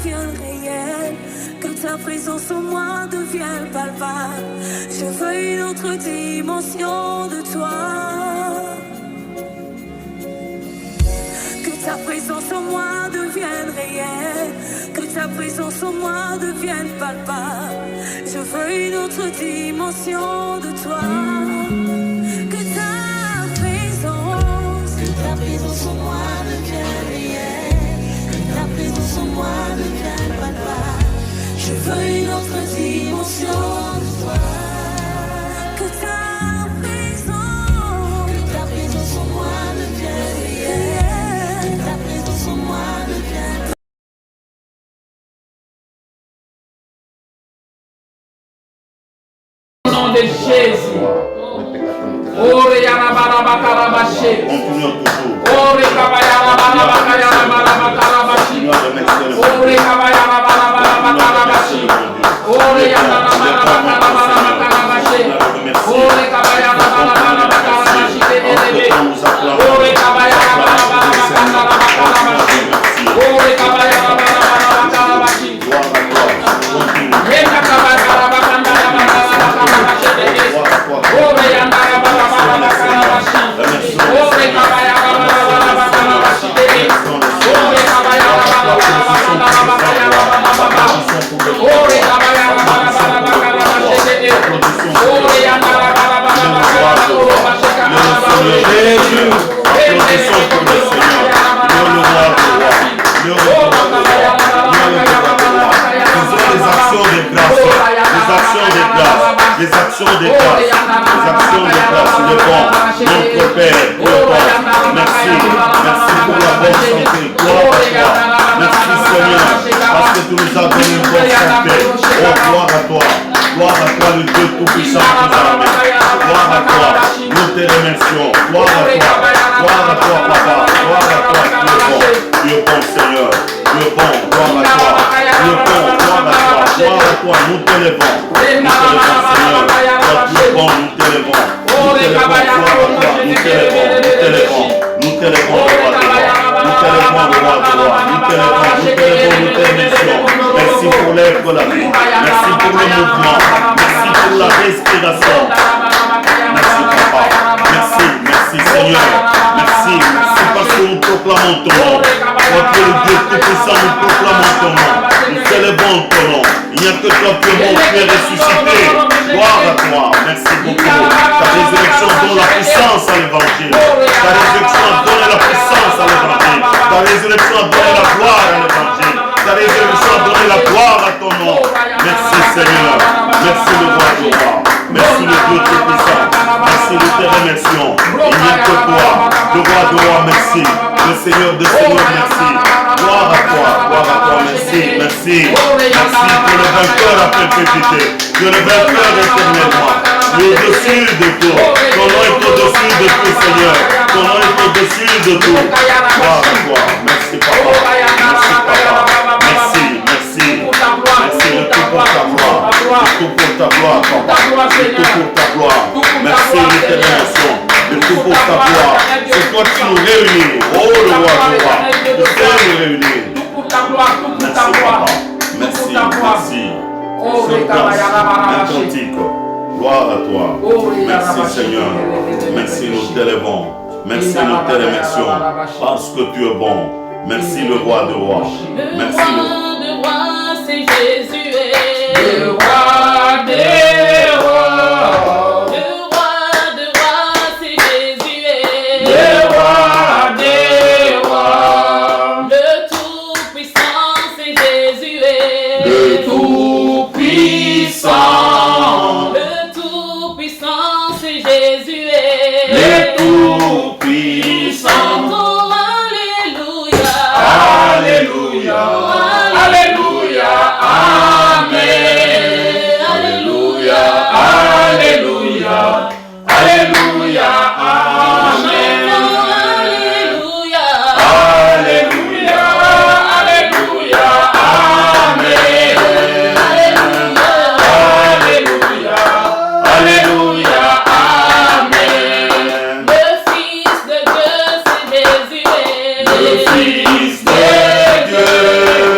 devienne réelle, que ta présence en moi devienne palpable. Je veux une autre dimension de toi. Que ta présence en moi devienne réelle, que ta présence en moi devienne palpable. Je veux une autre dimension de toi. Que ta présence en moi devienne réelle, que ta présence en moi devienne palpable. Je veux une autre dimension de toi. Que ta présence en moi devienne réelle, que ta présence en moi devienne. Au nom de Jésus. Ore yarabarabakarabashe. Ore kabayarabarabakarabakarabashi. Ore kabayarabarabakarabakarabashi. Ore yarabarabakarabakarabashi. Ore kabayarabarabakarabakarabashi. Ore kabayarabarabakarabakarabashi. Ore kabayarabarabakarabakarabashi. Yenda kabayarabarabakarabakarabashi. Ore yarabarabakarabakarabashi. Ore kabayarabarabakarabakarabashi. Ore kabayarabarabakarabakarabashi. Ore Jésus, applaudissons pour le Seigneur, le roi de roi, le roi de roi, faisons les actions de grâce, les actions de grâce, les actions de grâce, les actions de grâce, le bon, notre Père, le bon, merci, merci pour la bonne santé, gloire à toi, merci Seigneur, parce que tu nous as donné une bonne santé, oh gloire à toi, le Dieu tout-puissant des armées, gloire à toi, nous te remercions, gloire à toi Papa, gloire à toi, tu es bon Seignor, tu es bon, gloire à toi, tu es bon, gloire à toi, nous t'élevons Seigneur, toi tu es bon, nous t'élevons, gloire à toi, nous t'élevons, nous te remercions, merci pour l'air de la vie, merci pour le mouvement, merci pour la respiration, merci Papa, merci Seigneur, merci parce que nous proclamons ton nom, toi qui es le Dieu tout-puissant, nous proclamons ton nom, nous célébrons ton nom, il n'y a que toi qui es bon, qui es ressuscité, gloire à toi, merci beaucoup, ta résurrection donne la puissance à l'évangile, ta résurrection donne la puissance à l'évangile, ta résurrection donne la gloire à l'évangile, ta résurrection donne la gloire à ton nom, merci Seigneur, merci le roi du roi, merci le Dieu tout-puissant, merci nous te remercions, il n'y a que toi, le roi du roi, merci, le Seigneur de Seigneur, merci, gloire à toi, merci pour le vainqueur à perpétuité, que le vainqueur éternellement, tu es au-dessus de tout, ton nom est au-dessus de tout Seigneur, ton nom est au-dessus de tout, gloire à toi, merci Papa, merci le tout pour ta gloire, le tout pour ta gloire Papa, le tout pour ta gloire, merci l'éternation, le tout pour ta gloire, c'est toi qui nous réunis, oh le roi du roi, tu sais nous réunir, merci Papa, merci, ce grâce, un cantique, gloire à toi, merci Seigneur, merci nous t'élevons, merci nous te remercions, parce que tu es bon, merci le roi de roi, merci le roi, c'est Jésus, le roi des rois. Le roi, c'est Jésus, le roi des rois. Le tout-puissant, c'est Jésus, le tout-puissant. Le tout-puissant, c'est Jésus, le tout-puissant. Alléluia. Alléluia, Amen. Alléluia, Alléluia, Alléluia, Amen. Alléluia, Alléluia, Alléluia, Amen. Alléluia, Alléluia, Amen. Le Fils de Dieu, c'est Jésus. Le Fils de Dieu.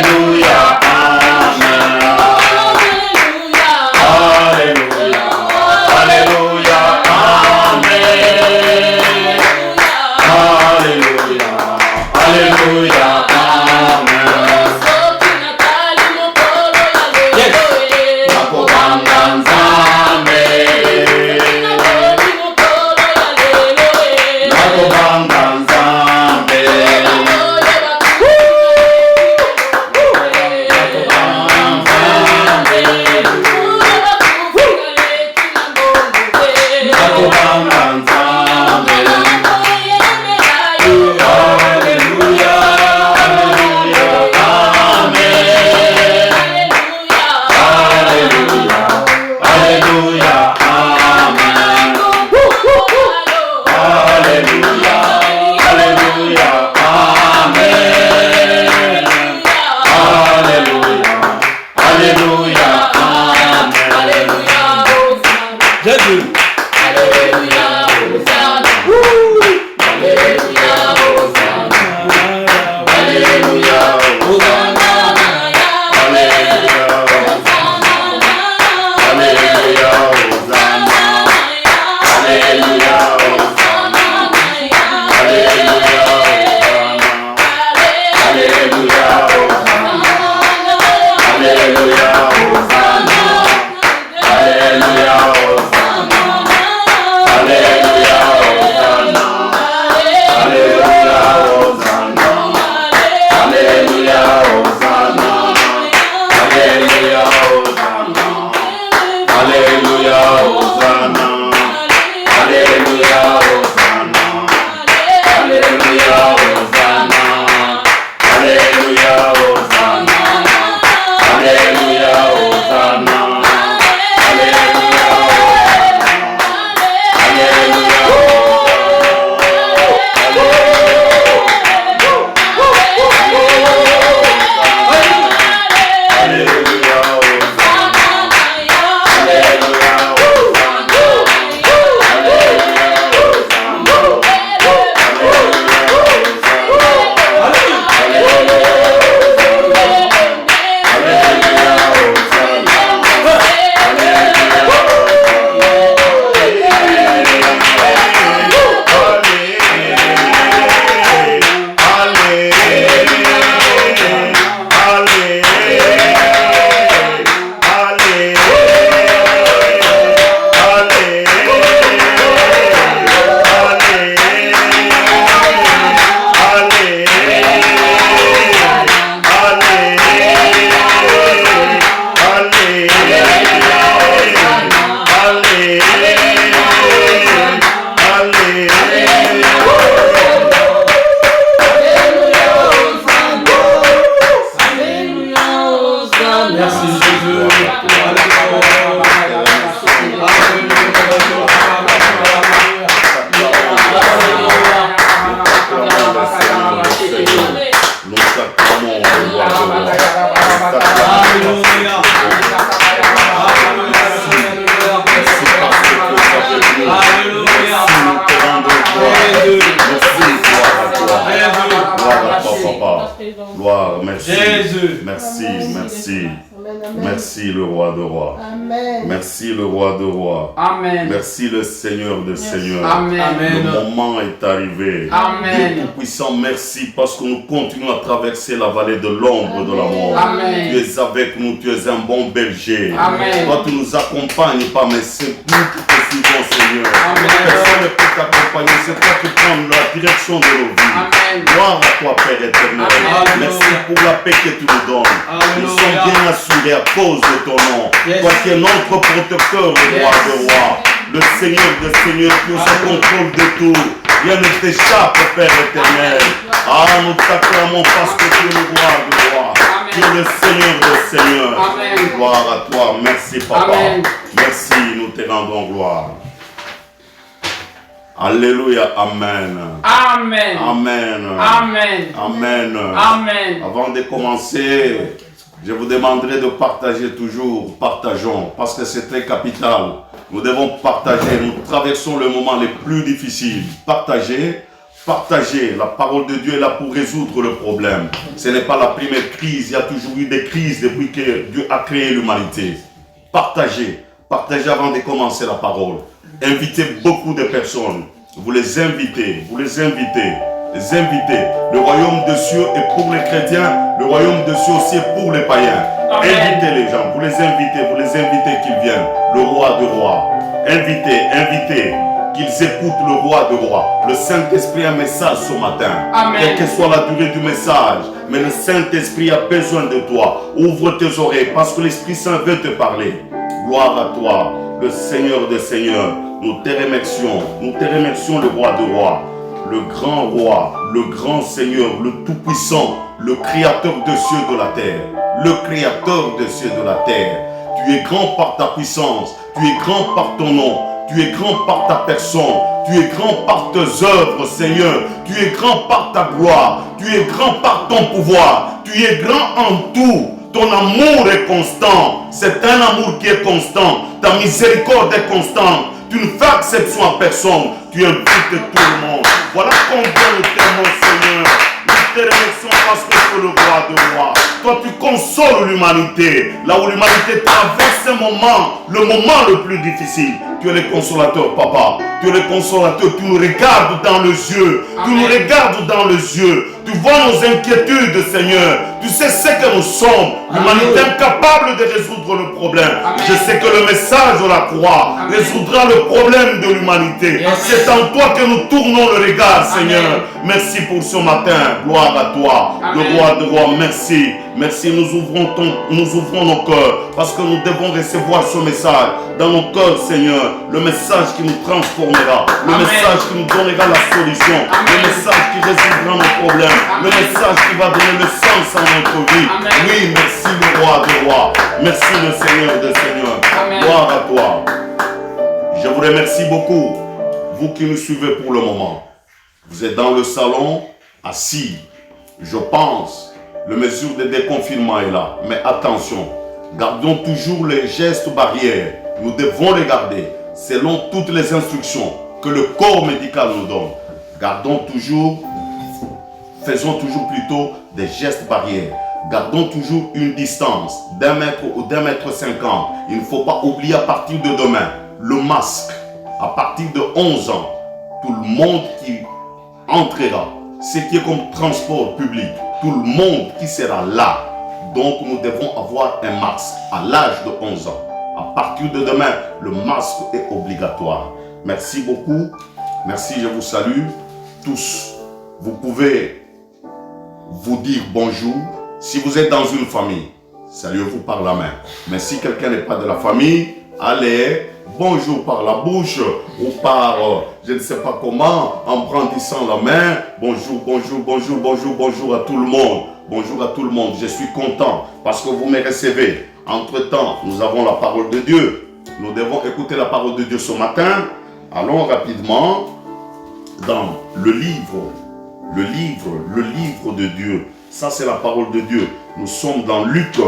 Alléluia, Amen. Alléluia, Alléluia, Amen. Alléluia, Alléluia, Amen. Nakobanga Nzambe, nakobanga Nzambe, nakobanga Nzambe. Alléluia, Alléluia, Amen. Alléluia, Alléluia, Amen. Alléluia, Alléluia, Amen. Alléluia, Alléluia, Amen. Jésus. Alléluia, Hosanna. Alléluia, Hosanna. Alléluia, Hosanna. Alléluia, Alléluia, Hosanna. Alléluia, Hosanna. Alléluia, Alléluia, Hosanna. Alléluia, Hosanna. Alléluia, Hosanna. Alléluia, Hosanna. Alléluia, Hosanna. Alléluia, Hosanna. Alléluia, Hosanna. Alléluia, Hosanna. Alléluia, Hosanna. Alléluia, Hosanna. Alléluia, Hosanna. Gloire, merci. Jésus. Merci, merci. Amen, amen. Merci le roi de rois. Amen. Merci le roi de rois. Amen. Merci le Seigneur de Seigneurs. Amen. Le moment est arrivé. Amen. Dieu Tout-Puissant, merci parce que nous continuons à traverser la vallée de l'ombre de la mort. Amen. Tu es avec nous, tu es un bon berger. Amen. Toi, tu nous accompagnes pas, mais c'est nous qui te suivons, Seigneur. Amen. Personne ne peut t'accompagner, c'est toi qui prends la direction de nos vies. Amen. Gloire à toi, Père éternel. Amen. Merci pour la paix que tu nous donnes. Nous sommes Alléluia. bien assurés à cause de ton nom. Yes. Toi qui es notre protecteur, le roi de rois, le Seigneur de seigneurs, qui est au contrôle de tout. Rien ne t'échappe, Père éternel. Ah, nous t'acclamons parce que tu es le roi de rois. Tu es le Seigneur de seigneurs. Amen. Gloire à toi. Merci, Papa. Amen. Merci, nous te rendons gloire. Alléluia, Amen. Amen. Amen. Amen. Amen. Amen. Avant de commencer, je vous demanderai de partager toujours. Partageons, parce que c'est très capital. Nous devons partager. Nous traversons le moment les plus difficiles. Partagez Partagez. La parole de Dieu est là pour résoudre le problème. Ce n'est pas la première crise. Il y a toujours eu des crises depuis que Dieu a créé l'humanité. Partagez. Partagez avant de commencer la parole. Invitez beaucoup de personnes. Vous les invitez. Vous les invitez. Les invitez. Le royaume de cieux est pour les chrétiens. Le royaume de cieux aussi est pour les païens. Amen. Invitez les gens. Vous les invitez qu'ils viennent. Le roi de rois. Invitez. Qu'ils écoutent le roi de rois. Le Saint-Esprit a un message ce matin. Amen. Quelle que soit la durée du message, mais le Saint-Esprit a besoin de toi. Ouvre tes oreilles parce que l'Esprit Saint veut te parler. Gloire à toi, le Seigneur des Seigneurs. Nous te remercions le roi de rois, le grand roi, le grand Seigneur, le Tout-Puissant, le Créateur des cieux et de la terre. Le Créateur des cieux et de la terre. Tu es grand par ta puissance, tu es grand par ton nom. Tu es grand par ta personne, tu es grand par tes œuvres, Seigneur. Tu es grand par ta gloire, tu es grand par ton pouvoir. Tu es grand en tout. Ton amour est constant. C'est un amour qui est constant. Ta miséricorde est constante. Tu ne fais exception à personne. Tu invites tout le monde. Voilà combien nous t'aimons, Seigneur. Nous te remercions parce que tu es le roi de rois. Toi, tu consoles l'humanité. Là où l'humanité traverse un moment, le moment le plus difficile. Tu es le consolateur, papa. Tu es le consolateur. Tu nous regardes dans les yeux. Amen. Tu nous regardes dans les yeux. Tu vois nos inquiétudes, Seigneur. Tu sais ce que nous sommes. L'humanité est incapable de résoudre le problème. Amen. Je sais que le message de la croix Amen. Résoudra le problème de l'humanité. Yes. C'est en toi que nous tournons le regard, Seigneur. Amen. Merci pour ce matin. Gloire à toi. Amen. Le roi de rois, merci. Merci, nous ouvrons nos cœurs parce que nous devons recevoir ce message dans nos cœurs, Seigneur. Le message qui nous transformera, le Amen. Message qui nous donnera la solution, Amen. Le message qui résoudra nos problèmes, Amen. Le message qui va donner le sens à notre vie. Amen. Oui, merci le roi des rois, merci le Seigneur des seigneurs. Amen. Gloire à toi. Je vous remercie beaucoup, vous qui nous suivez pour le moment. Vous êtes dans le salon, assis, je pense. La mesure de déconfinement est là. Mais attention, gardons toujours les gestes barrières. Nous devons les garder selon toutes les instructions que le corps médical nous donne. Faisons toujours plutôt des gestes barrières. Gardons toujours une distance d'1 mètre ou d'1,50 m. Il ne faut pas oublier à partir de demain, le masque. À partir de 11 ans, tout le monde qui entrera, ce qui est comme transport public, tout le monde qui sera là. Donc nous devons avoir un masque à l'âge de 11 ans. À partir de demain, le masque est obligatoire. Merci beaucoup. Merci, je vous salue tous. Vous pouvez vous dire bonjour. Si vous êtes dans une famille, saluez-vous par la main. Mais si quelqu'un n'est pas de la famille, allez, bonjour par la bouche ou par, je ne sais pas comment, en brandissant la main. Bonjour, bonjour, bonjour, bonjour, bonjour à tout le monde. Bonjour à tout le monde. Je suis content parce que vous me recevez. Entre-temps, nous avons la parole de Dieu. Nous devons écouter la parole de Dieu ce matin. Allons rapidement dans le livre de Dieu. Ça, c'est la parole de Dieu. Nous sommes dans Luc.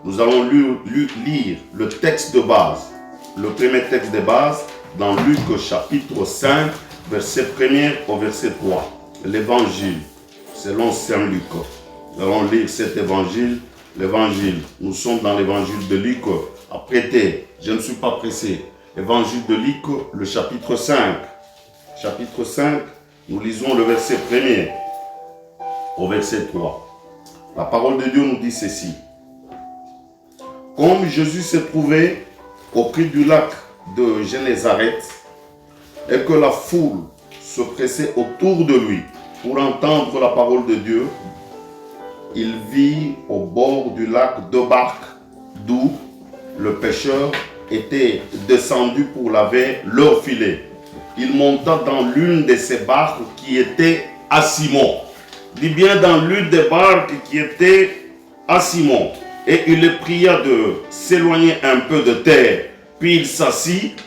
Nous allons lire le texte de base. Le premier texte de base dans Luc chapitre 5, verset 1er au verset 3. L'évangile, selon Saint Luc. Nous allons lire cet évangile. L'évangile, nous sommes dans l'évangile de Luc. Apprêtez, je ne suis pas pressé. Évangile de Luc, le chapitre 5. Chapitre 5, nous lisons le verset 1er au verset 3. La parole de Dieu nous dit ceci. Comme Jésus se trouvait auprès du lac de Génézareth et que la foule se pressait autour de lui pour entendre la parole de Dieu, il vit au bord du lac deux barques d'où le pêcheur était descendu pour laver leur filet. Il monta dans l'une de ces barques qui était à Simon. Dis bien dans l'une des barques qui était à Simon. Et il le pria de s'éloigner un peu de terre. Puis il s'assit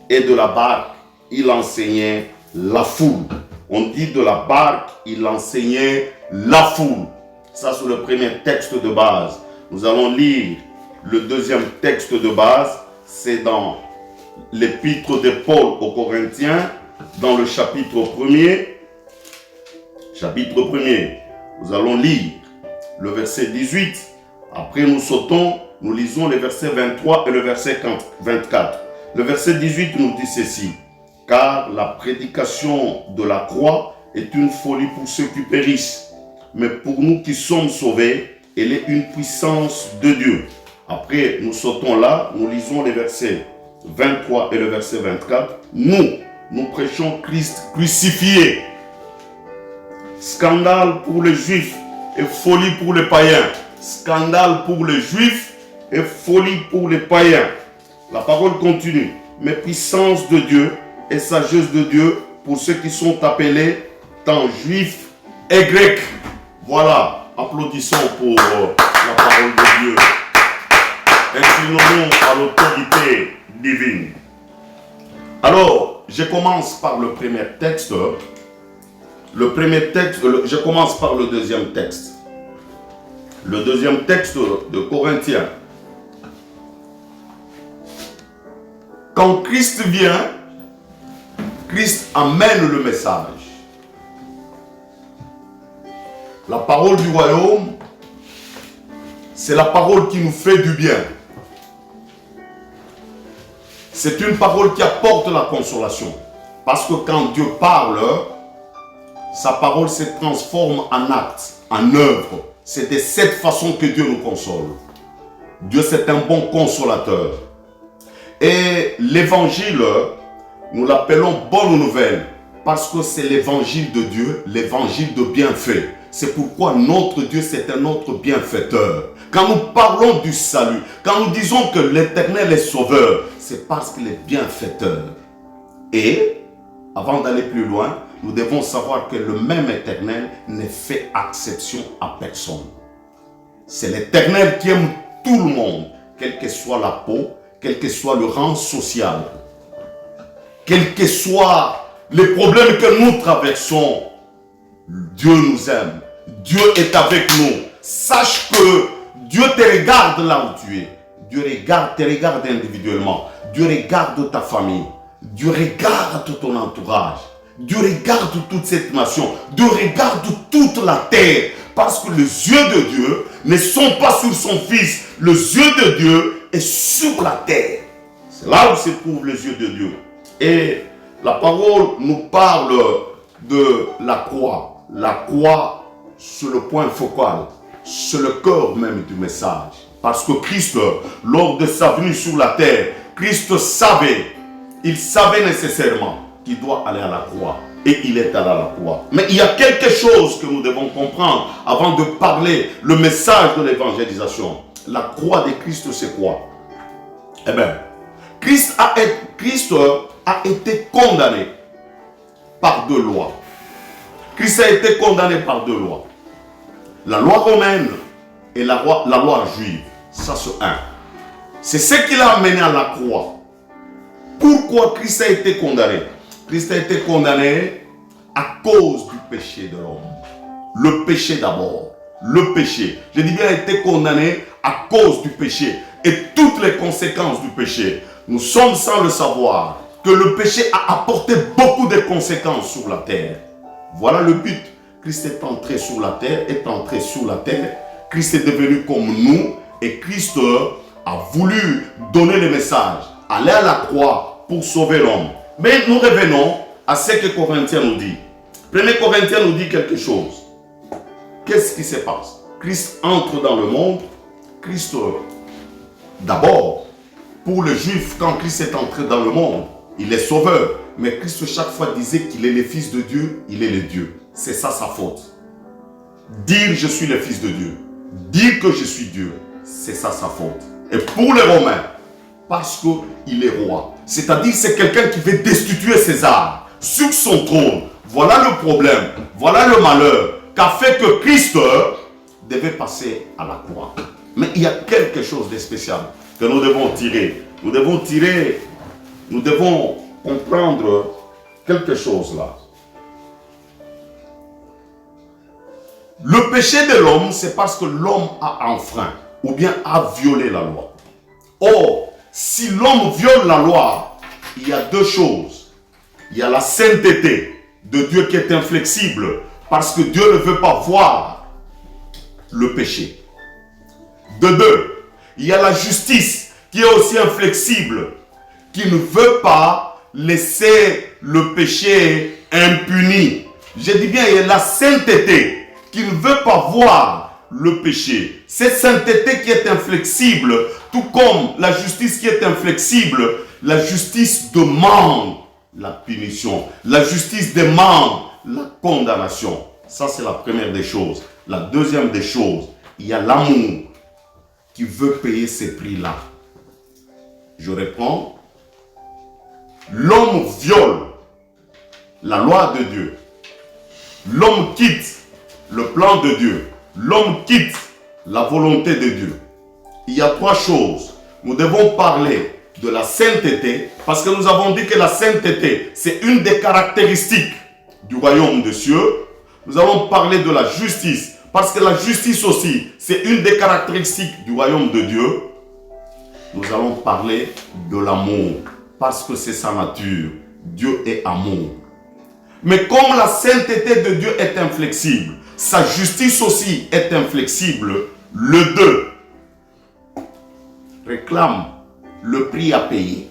et de la barque, il enseignait la foule. On dit de la barque, il enseignait la foule. Ça, c'est le premier texte de base. Nous allons lire le deuxième texte de base. C'est dans l'épître de Paul aux Corinthiens, dans le chapitre 1er, chapitre 1er. Nous allons lire le verset 18. Après, nous sautons, nous lisons les versets 23 et le verset 24. Le verset 18 nous dit ceci. Car la prédication de la croix est une folie pour ceux qui périssent. Mais pour nous qui sommes sauvés, elle est une puissance de Dieu. Après, nous sautons là, nous lisons les versets 23 et le verset 24. Nous prêchons Christ crucifié. Scandale pour les Juifs et folie pour les païens. Scandale pour les Juifs et folie pour les païens. La parole continue. Mais puissance de Dieu et sagesse de Dieu pour ceux qui sont appelés tant Juifs et Grecs. Voilà. Applaudissons pour la parole de Dieu. Inclinons-nous à l'autorité divine. Alors, je commence par le premier texte. Je commence par le deuxième texte. Le deuxième texte de Corinthiens. Quand Christ vient, Christ amène le message. La parole du royaume, c'est la parole qui nous fait du bien. C'est une parole qui apporte la consolation. Parce que quand Dieu parle, sa parole se transforme en acte, en œuvre. C'est de cette façon que Dieu nous console. Dieu, c'est un bon consolateur. Et l'évangile, nous l'appelons bonne nouvelle. Parce que c'est l'évangile de Dieu, l'évangile de bienfait. C'est pourquoi notre Dieu, c'est un autre bienfaiteur. Quand nous parlons du salut, quand nous disons que l'Éternel est sauveur, c'est parce qu'il est bienfaiteur. Et, avant d'aller plus loin, nous devons savoir que le même Éternel ne fait exception à personne. C'est l'Éternel qui aime tout le monde, quelle que soit la peau, quel que soit le rang social, quels que soient les problèmes que nous traversons. Dieu nous aime. Dieu est avec nous. Sache que Dieu te regarde là où tu es. Dieu te regarde individuellement. Dieu regarde ta famille. Dieu regarde ton entourage. Dieu regarde toute cette nation. Dieu regarde toute la terre. Parce que les yeux de Dieu ne sont pas sur son Fils. Les yeux de Dieu est sur la terre. C'est là où se trouvent les yeux de Dieu. Et la parole nous parle de la croix. La croix, c'est le point focal, c'est le cœur même du message. Parce que Christ, lors de sa venue sur la terre, Christ il savait nécessairement qu'il doit aller à la croix. Et il est allé à la croix. Mais il y a quelque chose que nous devons comprendre avant de parler le message de l'évangélisation. La croix de Christ, c'est quoi? Eh bien, Christ a été condamné par deux lois. Christ a été condamné par deux lois. La loi romaine et la loi juive. Ça, c'est un. C'est ce qui l'a amené à la croix. Pourquoi Christ a été condamné? Christ a été condamné à cause du péché de l'homme. Le péché d'abord. Le péché. Je dis bien, a été condamné à cause du péché. Et toutes les conséquences du péché. Nous sommes sans le savoir que le péché a apporté beaucoup de conséquences sur la terre. Voilà le but. Christ est entré sur la terre, Christ est devenu comme nous et Christ a voulu donner le message, aller à la croix pour sauver l'homme. Mais nous revenons à ce que Corinthiens nous dit. 1 Corinthiens nous dit quelque chose. Qu'est-ce qui se passe? Christ entre dans le monde. Christ, d'abord, pour les Juifs, quand Christ est entré dans le monde, il est sauveur. Mais Christ chaque fois disait qu'il est le Fils de Dieu, il est le Dieu. C'est ça sa faute. Dire je suis le Fils de Dieu, dire que je suis Dieu, c'est ça sa faute. Et pour les Romains, parce qu'il est roi, c'est-à-dire c'est quelqu'un qui veut destituer César sur son trône. Voilà le problème, voilà le malheur qu'a fait que Christ devait passer à la croix. Mais il y a quelque chose de spécial que nous devons tirer. Nous devons comprendre quelque chose là. Le péché de l'homme, c'est parce que l'homme a enfreint ou bien a violé la loi. Or, si l'homme viole la loi, il y a deux choses. Il y a la sainteté de Dieu qui est inflexible parce que Dieu ne veut pas voir le péché. De deux, il y a la justice qui est aussi inflexible, qui ne veut pas laisser le péché impuni. Je dis bien, il y a la sainteté qui ne veut pas voir le péché. Cette sainteté qui est inflexible, tout comme la justice qui est inflexible, la justice demande la punition. La justice demande la condamnation. Ça, c'est la première des choses. La deuxième des choses, il y a l'amour qui veut payer ces prix-là. Je réponds. L'homme viole la loi de Dieu. L'homme quitte le plan de Dieu. L'homme quitte la volonté de Dieu. Il y a trois choses. Nous devons parler de la sainteté, parce que nous avons dit que la sainteté, c'est une des caractéristiques du royaume des cieux. Nous allons parler de la justice, parce que la justice aussi, c'est une des caractéristiques du royaume de Dieu. Nous allons parler de l'amour, parce que c'est sa nature. Dieu est amour. Mais comme la sainteté de Dieu est inflexible, sa justice aussi est inflexible, le deux réclame le prix à payer.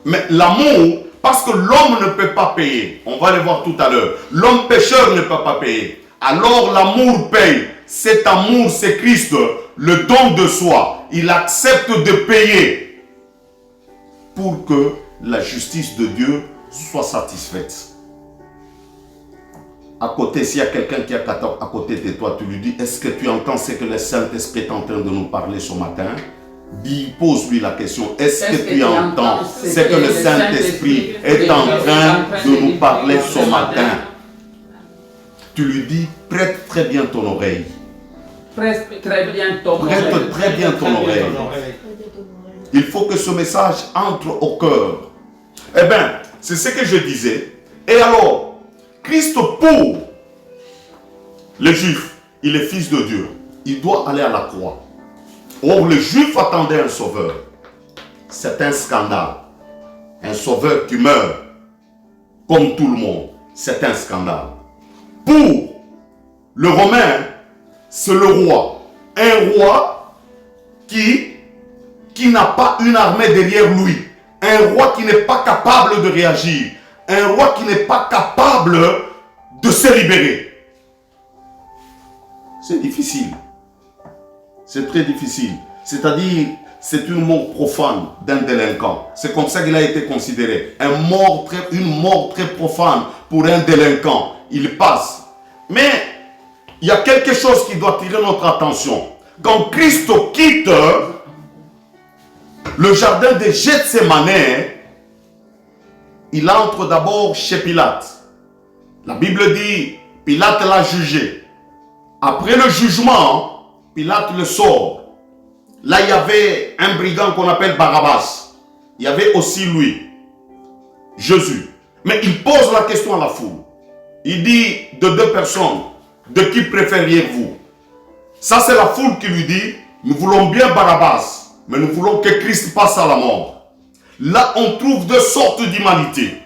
Mais l'amour, parce que l'homme ne peut pas payer, on va le voir tout à l'heure, l'homme pécheur ne peut pas payer, alors l'amour paye. Cet amour, c'est Christ, le don de soi. Il accepte de payer pour que la justice de Dieu soit satisfaite. À côté, s'il y a quelqu'un qui est à côté de toi, tu lui dis, est-ce que tu entends ce que le Saint-Esprit est en train de nous parler ce matin? Dis, pose-lui la question, est-ce que tu entends ce que le Saint-Esprit est en train de nous parler ce matin? Tu lui dis, prête très bien ton oreille. Prête très bien ton Prête très bien ton oreille. Il faut que ce message entre au cœur. Eh bien, c'est ce que je disais. Et alors, Christ pour les Juifs, il est fils de Dieu. Il doit aller à la croix. Or, les Juifs attendaient un sauveur. C'est un scandale. Un sauveur qui meurt comme tout le monde. C'est un scandale. Pour le Romain, c'est le roi. Un roi qui n'a pas une armée derrière lui. Un roi qui n'est pas capable de réagir. Un roi qui n'est pas capable de se libérer. C'est difficile. C'est très difficile. C'est-à-dire, c'est une mort profane d'un délinquant. C'est comme ça qu'il a été considéré. Une mort très profane pour un délinquant. Il passe. Mais il y a quelque chose qui doit attirer notre attention. Quand Christ quitte le jardin de Gethsémane, il entre d'abord chez Pilate. La Bible dit, Pilate l'a jugé. Après le jugement, Pilate le sort. Là, il y avait un brigand qu'on appelle Barabbas. Il y avait aussi lui, Jésus. Mais il pose la question à la foule. Il dit, de deux personnes, de qui préfériez-vous? Ça, c'est la foule qui lui dit, nous voulons bien Barabbas, mais nous voulons que Christ passe à la mort. Là, on trouve deux sortes d'humanité.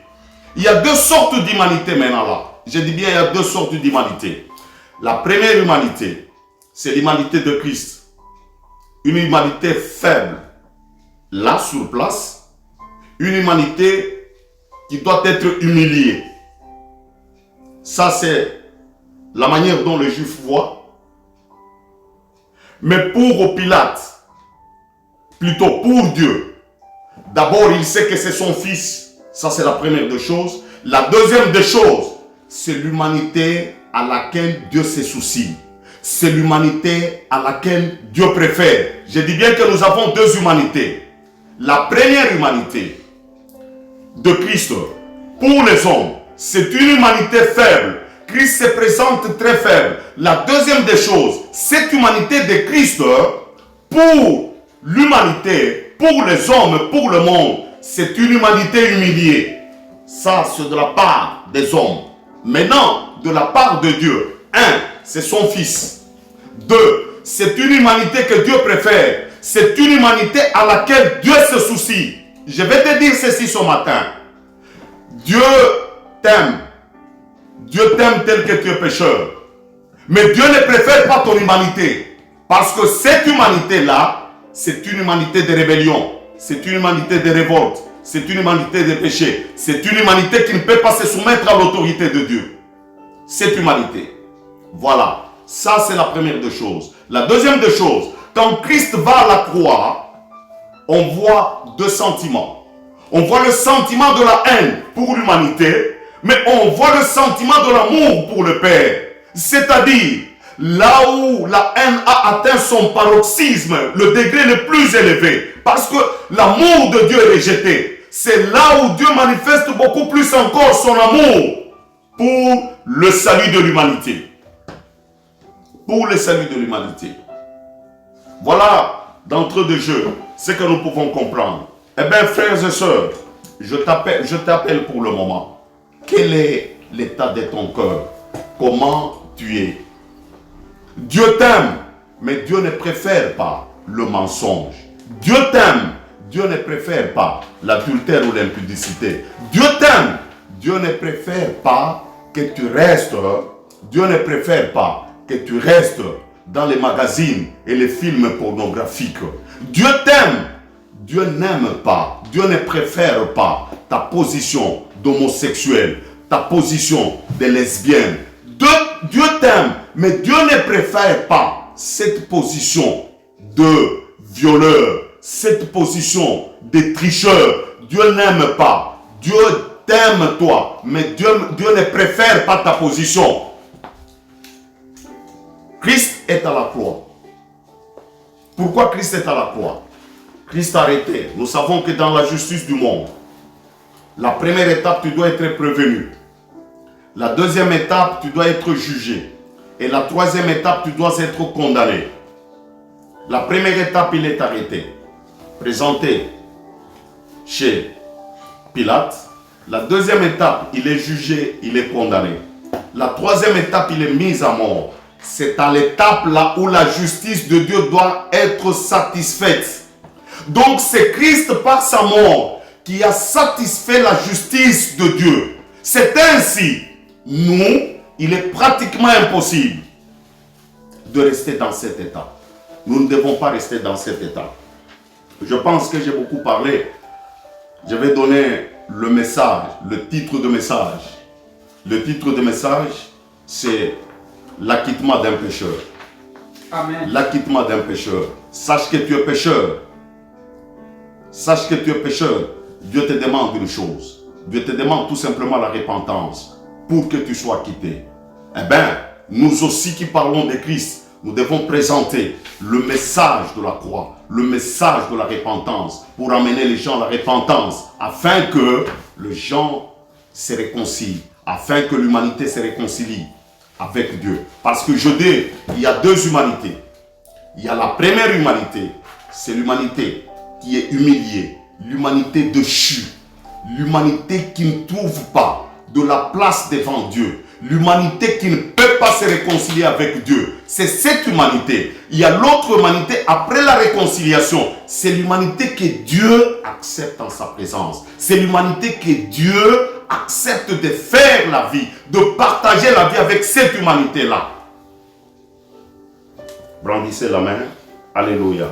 Il y a deux sortes d'humanité maintenant là. Je dis bien, il y a deux sortes d'humanité. La première humanité, c'est l'humanité de Christ. Une humanité faible, là sur place. Une humanité qui doit être humiliée. Ça, c'est la manière dont les Juifs voient. Mais pour Pilate, plutôt pour Dieu, d'abord, il sait que c'est son fils. Ça, c'est la première des choses. La deuxième des choses, c'est l'humanité à laquelle Dieu se soucie. C'est l'humanité à laquelle Dieu préfère. Je dis bien que nous avons deux humanités. La première humanité de Christ pour les hommes, c'est une humanité faible. Christ se présente très faible. La deuxième des choses, cette humanité de Christ pour l'humanité, pour les hommes, pour le monde, c'est une humanité humiliée. Ça, c'est de la part des hommes. Maintenant, de la part de Dieu, un, c'est son fils. Deux, c'est une humanité que Dieu préfère. C'est une humanité à laquelle Dieu se soucie. Je vais te dire ceci ce matin. Dieu t'aime Dieu t'aime tel que tu es pécheur. Mais Dieu ne préfère pas ton humanité. Parce que cette humanité-là, c'est une humanité de rébellion. C'est une humanité de révolte. C'est une humanité de péché. C'est une humanité qui ne peut pas se soumettre à l'autorité de Dieu. Cette humanité. Voilà. Ça, c'est la première des choses. La deuxième des choses, quand Christ va à la croix, on voit deux sentiments. On voit le sentiment de la haine pour l'humanité, mais on voit le sentiment de l'amour pour le Père. C'est-à-dire, là où la haine a atteint son paroxysme, le degré le plus élevé, parce que l'amour de Dieu est rejeté, c'est là où Dieu manifeste beaucoup plus encore son amour pour le salut de l'humanité. Pour le salut de l'humanité. Voilà, d'entrée de jeu, ce que nous pouvons comprendre. Eh bien, frères et sœurs, je t'appelle pour le moment. Quel est l'état de ton cœur? Comment tu es? Dieu t'aime, mais Dieu ne préfère pas le mensonge. Dieu t'aime, Dieu ne préfère pas l'adultère ou l'impudicité. Dieu t'aime, Dieu ne préfère pas que tu restes, Dieu ne préfère pas que tu restes dans les magazines et les films pornographiques. Dieu t'aime, Dieu n'aime pas, Dieu ne préfère pas ta position d'homosexuel, ta position de lesbienne. Dieu t'aime, mais Dieu ne préfère pas cette position de violeur, cette position de tricheur. Dieu n'aime pas. Dieu t'aime toi, mais Dieu ne préfère pas ta position. Christ est à la croix. Pourquoi Christ est à la croix? Christ a arrêté. Nous savons que dans la justice du monde, la première étape, tu dois être prévenu. La deuxième étape, tu dois être jugé. Et la troisième étape, tu dois être condamné. La première étape, il est arrêté. Présenté chez Pilate. La deuxième étape, il est jugé, il est condamné. La troisième étape, il est mis à mort. C'est à l'étape là où la justice de Dieu doit être satisfaite. Donc c'est Christ par sa mort qui a satisfait la justice de Dieu. C'est ainsi, nous, il est pratiquement impossible de rester dans cet état. Nous ne devons pas rester dans cet état. Je pense que j'ai beaucoup parlé. Je vais donner le message, le titre de message. Le titre de message, c'est l'acquittement d'un pécheur. Amen. L'acquittement d'un pécheur. Sache que tu es pécheur. Sache que tu es pécheur. Dieu te demande une chose. Dieu te demande tout simplement la repentance pour que tu sois quitté. Eh bien, nous aussi qui parlons de Christ, nous devons présenter le message de la croix, le message de la repentance pour amener les gens à la repentance afin que les gens se réconcilient, afin que l'humanité se réconcilie avec Dieu. Parce que je dis, il y a deux humanités. Il y a la première humanité, c'est l'humanité qui est humiliée, l'humanité déchue, l'humanité qui ne trouve pas de la place devant Dieu, l'humanité qui ne peut pas se réconcilier avec Dieu. C'est cette humanité. Il y a l'autre humanité après la réconciliation. C'est l'humanité que Dieu accepte en sa présence. C'est l'humanité que Dieu accepte de faire la vie, de partager la vie avec cette humanité-là. Brandissez la main. Alléluia.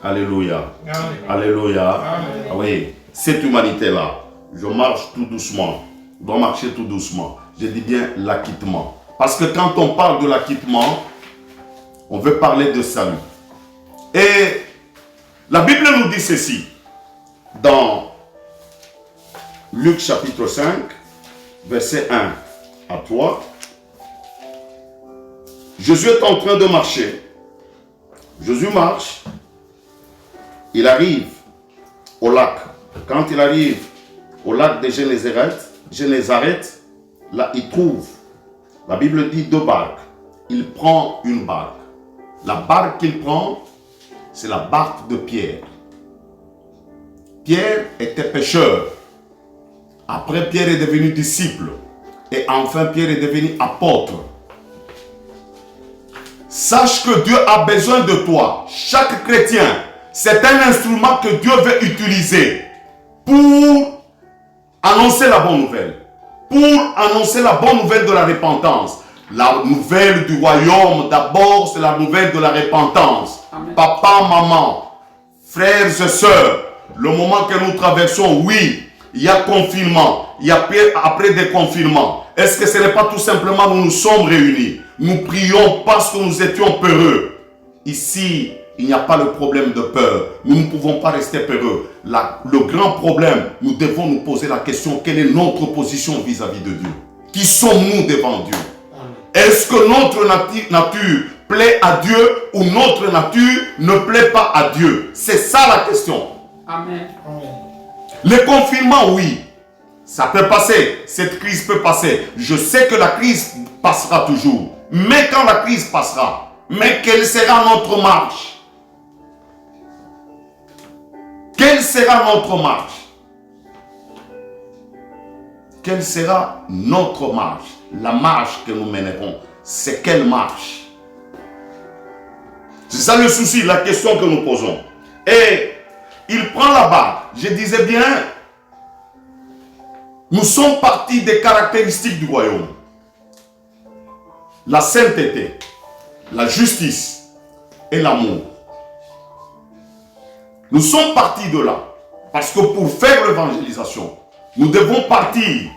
Alléluia. Amen. Alléluia. Amen. Ah oui, cette humanité-là, je marche tout doucement. Je dois marcher tout doucement. Je dis bien l'acquittement. Parce que quand on parle de l'acquittement, on veut parler de salut. Et la Bible nous dit ceci. Dans Luc chapitre 5, verset 1 à 3. Jésus est en train de marcher. Jésus marche. Il arrive au lac. Quand il arrive au lac de Génézareth, là il trouve, la Bible dit, deux barques. Il prend une barque. La barque qu'il prend, c'est la barque de Pierre. Pierre était pécheur. Après, Pierre est devenu disciple. Et enfin, Pierre est devenu apôtre. Sache que Dieu a besoin de toi. Chaque chrétien, c'est un instrument que Dieu veut utiliser pour annoncer la bonne nouvelle, pour annoncer la bonne nouvelle de la repentance. La nouvelle du royaume, d'abord, c'est la nouvelle de la repentance. Amen. Papa, maman, frères et sœurs, le moment que nous traversons, oui, il y a confinement, il y a après des confinements. Est-ce que ce n'est pas tout simplement nous nous sommes réunis? Nous prions parce que nous étions peureux. Ici, il n'y a pas le problème de peur. Nous ne pouvons pas rester peureux. Le grand problème, nous devons nous poser la question, quelle est notre position vis-à-vis de Dieu? Qui sommes-nous devant Dieu? Est-ce que notre nature plaît à Dieu ou notre nature ne plaît pas à Dieu? C'est ça la question. Amen. Le confinement, oui, ça peut passer. Cette crise peut passer. Je sais que la crise passera toujours. Mais quand la crise passera, mais quelle sera notre marche? Quelle sera notre marche? Quelle sera notre marche? La marche que nous mènerons, c'est quelle marche? C'est ça le souci, la question que nous posons. Et il prend la barre. Je disais bien, nous sommes partis des caractéristiques du royaume. La sainteté, la justice et l'amour. Nous sommes partis de là. Parce que pour faire l'évangélisation, nous devons partir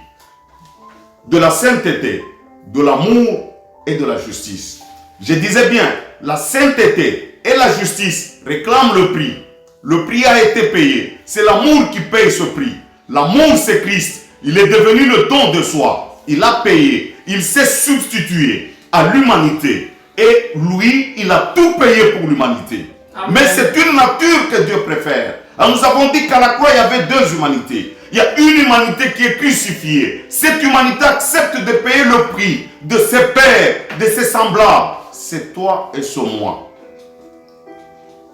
de la sainteté, de l'amour et de la justice. Je disais bien, la sainteté et la justice réclament le prix. Le prix a été payé. C'est l'amour qui paye ce prix. L'amour, c'est Christ. Il est devenu le don de soi. Il a payé. Il s'est substitué à l'humanité. Et lui, il a tout payé pour l'humanité. Mais c'est une nature que Dieu préfère. Alors nous avons dit qu'à la croix, il y avait deux humanités. Il y a une humanité qui est crucifiée. Cette humanité accepte de payer le prix de ses pères, de ses semblables. C'est toi et c'est moi.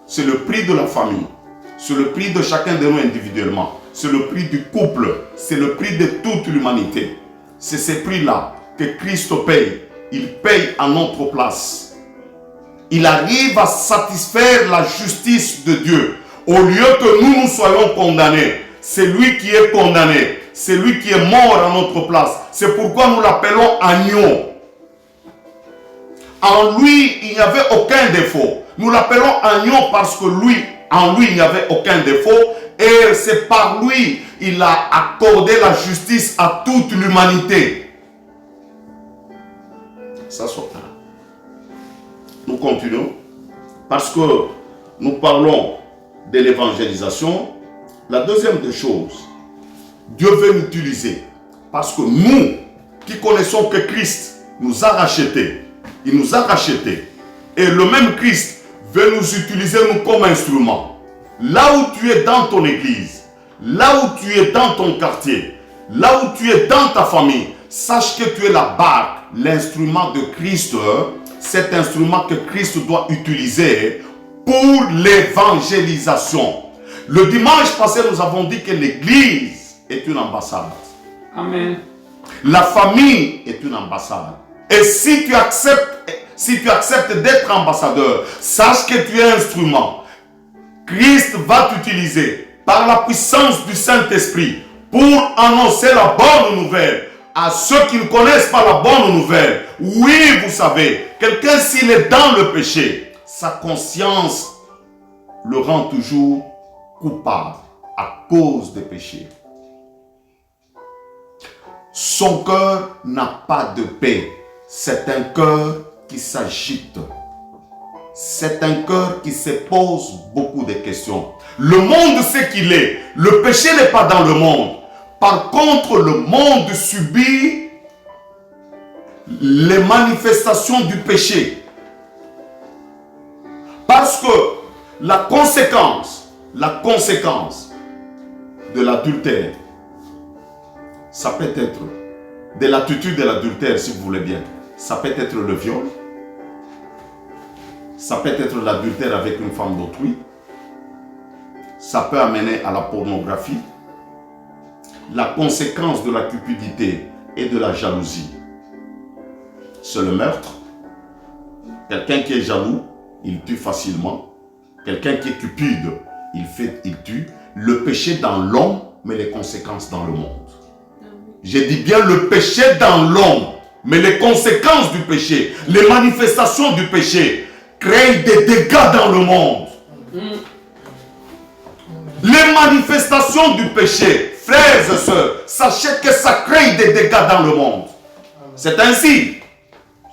C'est le prix de la famille. C'est le prix de chacun de nous individuellement. C'est le prix du couple. C'est le prix de toute l'humanité. C'est ces prix-là que Christ paye. Il paye à notre place. Il arrive à satisfaire la justice de Dieu. Au lieu que nous soyons condamnés, c'est lui qui est condamné. C'est lui qui est mort à notre place. C'est pourquoi nous l'appelons agneau. En lui, il n'y avait aucun défaut. Nous l'appelons agneau parce que en lui, il n'y avait aucun défaut. Et c'est par lui, il a accordé la justice à toute l'humanité. Ça sort. Nous continuons. Parce que nous parlons de l'évangélisation. La deuxième des choses, Dieu veut nous utiliser. Parce que nous, qui connaissons que Christ nous a rachetés, il nous a rachetés. Et le même Christ veut nous utiliser nous comme instruments. Là où tu es dans ton église, là où tu es dans ton quartier, là où tu es dans ta famille, sache que tu es la barque, l'instrument de Christ, cet instrument que Christ doit utiliser pour l'évangélisation. Le dimanche passé, nous avons dit que l'église est une ambassade. Amen. La famille est une ambassade. Et si tu acceptes d'être ambassadeur, sache que tu es instrument. Christ va t'utiliser par la puissance du Saint-Esprit pour annoncer la bonne nouvelle à ceux qui ne connaissent pas la bonne nouvelle. Oui, vous savez, quelqu'un s'il est dans le péché, sa conscience le rend toujours coupable à cause des péchés. Son cœur n'a pas de paix. C'est un cœur qui s'agite. C'est un cœur qui se pose beaucoup de questions. Le monde sait qu'il est. Le péché n'est pas dans le monde. Par contre, le monde subit les manifestations du péché. Parce que la conséquence de l'adultère, ça peut être de l'attitude de l'adultère, si vous voulez bien. Ça peut être le viol. Ça peut être l'adultère avec une femme d'autrui. Ça peut amener à la pornographie. La conséquence de la cupidité et de la jalousie, c'est le meurtre. Quelqu'un qui est jaloux, il tue facilement. Quelqu'un qui est cupide, il tue. Le péché dans l'homme, mais les conséquences dans le monde. Je dis bien le péché dans l'homme. Mais les conséquences du péché, les manifestations du péché, créent des dégâts dans le monde. Les manifestations du péché, frères et sœurs, sachez que ça crée des dégâts dans le monde. C'est ainsi.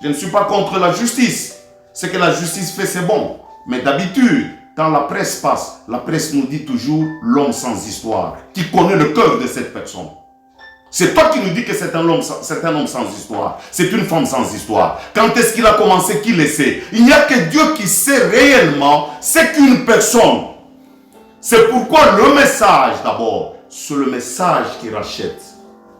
Je ne suis pas contre la justice. Ce que la justice fait, c'est bon. Mais d'habitude, quand la presse passe, la presse nous dit toujours l'homme sans histoire, qui connaît le cœur de cette personne. C'est toi qui nous dis que c'est un homme sans histoire. C'est une femme sans histoire. Quand est-ce qu'il a commencé, qui le sait? Il n'y a que Dieu qui sait réellement ce qu'une personne. C'est pourquoi le message d'abord, c'est le message qui rachète.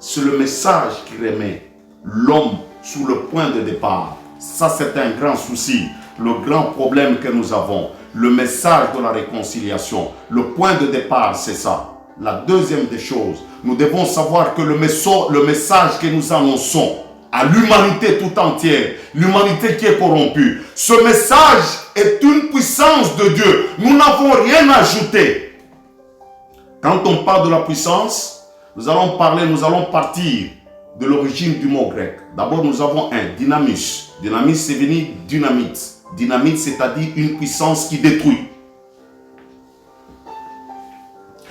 C'est le message qui remet l'homme sur le point de départ. Ça, c'est un grand souci. Le grand problème que nous avons. Le message de la réconciliation. Le point de départ, c'est ça. La deuxième des choses, nous devons savoir que le message que nous annonçons à l'humanité tout entière, l'humanité qui est corrompue, ce message est une puissance de Dieu. Nous n'avons rien ajouté. Quand on parle de la puissance, nous allons partir de l'origine du mot grec. D'abord, nous avons un dynamis. Dynamis, c'est venu dynamite. Dynamite, c'est-à-dire une puissance qui détruit.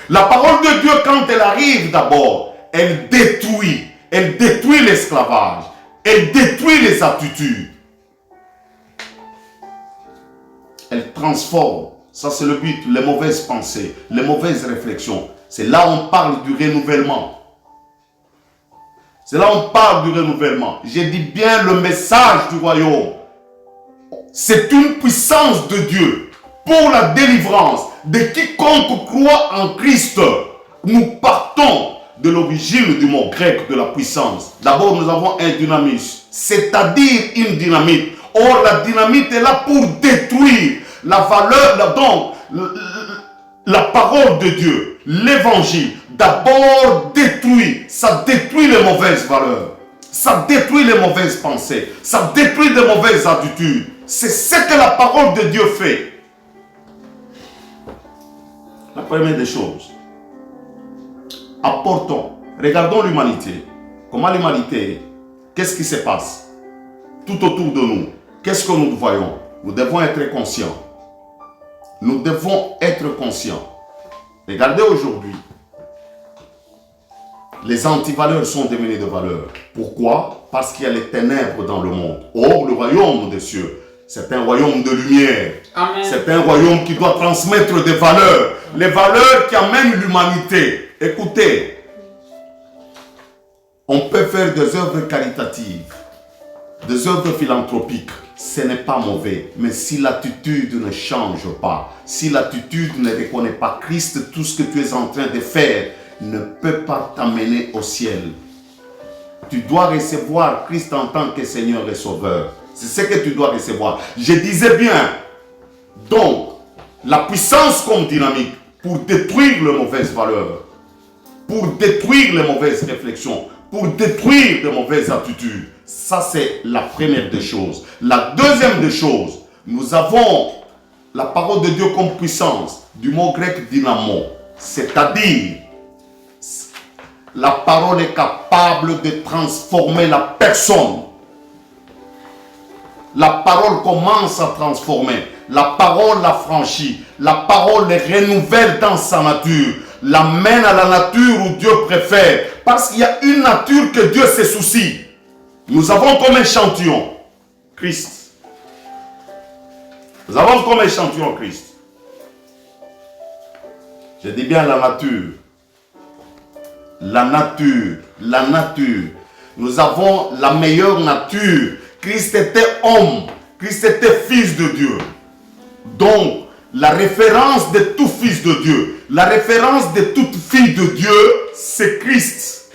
La parole de Dieu, quand elle arrive d'abord, elle détruit l'esclavage, elle détruit les attitudes, elle transforme. Ça, c'est le but, les mauvaises pensées, les mauvaises réflexions. C'est là où on parle du renouvellement. C'est là où on parle du renouvellement. J'ai dit bien le message du royaume. C'est une puissance de Dieu pour la délivrance de quiconque croit en Christ. Nous partons de l'origine du mot grec de la puissance. D'abord, nous avons un dynamis, c'est-à-dire une dynamite. Or, la dynamite est là pour détruire la valeur, donc la parole de Dieu, l'évangile. D'abord détruit, ça détruit les mauvaises valeurs, ça détruit les mauvaises pensées, ça détruit les mauvaises attitudes. C'est ce que la parole de Dieu fait. La première des choses, apportons, regardons l'humanité. Comment l'humanité est? Qu'est-ce qui se passe tout autour de nous? Qu'est-ce que nous voyons? Nous devons être conscients. Nous devons être conscients. Regardez aujourd'hui, les antivaleurs sont devenues de valeurs. Pourquoi? Parce qu'il y a les ténèbres dans le monde. Or, le royaume des cieux, c'est un royaume de lumière. C'est un royaume qui doit transmettre des valeurs. Les valeurs qui amènent l'humanité. Écoutez, on peut faire des œuvres caritatives, des œuvres philanthropiques. Ce n'est pas mauvais. Mais si l'attitude ne change pas, si l'attitude ne reconnaît pas Christ, tout ce que tu es en train de faire ne peut pas t'amener au ciel. Tu dois recevoir Christ en tant que Seigneur et Sauveur. C'est ce que tu dois recevoir. Je disais bien, donc, la puissance comme dynamique pour détruire les mauvaises valeurs, pour détruire les mauvaises réflexions, pour détruire les mauvaises attitudes. Ça, c'est la première des choses. La deuxième des choses, nous avons la parole de Dieu comme puissance, du mot grec dynamo, c'est-à-dire la parole est capable de transformer la personne. La parole commence à transformer. La parole la franchit. La parole les renouvelle dans sa nature. L'amène à la nature où Dieu préfère. Parce qu'il y a une nature que Dieu se soucie. Nous avons comme échantillon Christ. Nous avons comme échantillon Christ. Je dis bien la nature. La nature. La nature. Nous avons la meilleure nature. Christ était homme. Christ était fils de Dieu. Donc, la référence de tout fils de Dieu, la référence de toute fille de Dieu, c'est Christ.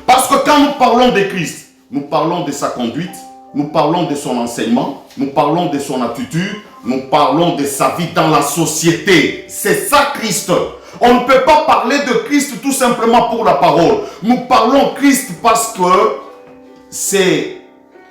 Parce que quand nous parlons de Christ, nous parlons de sa conduite, nous parlons de son enseignement, nous parlons de son attitude, nous parlons de sa vie dans la société. C'est ça Christ. On ne peut pas parler de Christ tout simplement pour la parole. Nous parlons Christ parce que c'est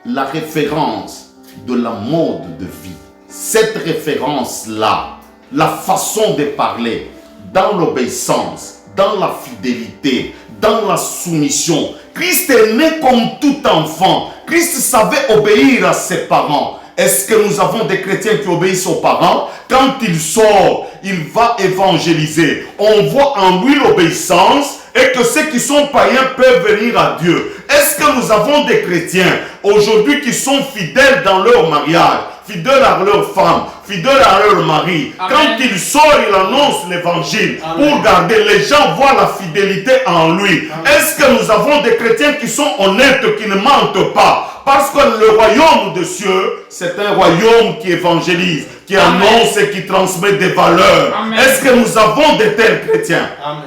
la référence de la mode de vie. Cette référence-là, la façon de parler, dans l'obéissance, dans la fidélité, dans la soumission. Christ est né comme tout enfant. Christ savait obéir à ses parents. Est-ce que nous avons des chrétiens qui obéissent aux parents? Quand il sort, il va évangéliser. On voit en lui l'obéissance et que ceux qui sont païens peuvent venir à Dieu. Est-ce que nous avons des chrétiens aujourd'hui qui sont fidèles dans leur mariage, fidèles à leur femme, fidèles à leur mari? Amen. Quand il sort, il annonce l'évangile pour garder. Les gens voient la fidélité en lui. Est-ce que nous avons des chrétiens qui sont honnêtes, qui ne mentent pas? Parce que le royaume de cieux, c'est un royaume qui évangélise, qui annonce et qui transmet des valeurs. Est-ce que nous avons de tels chrétiens? Amen.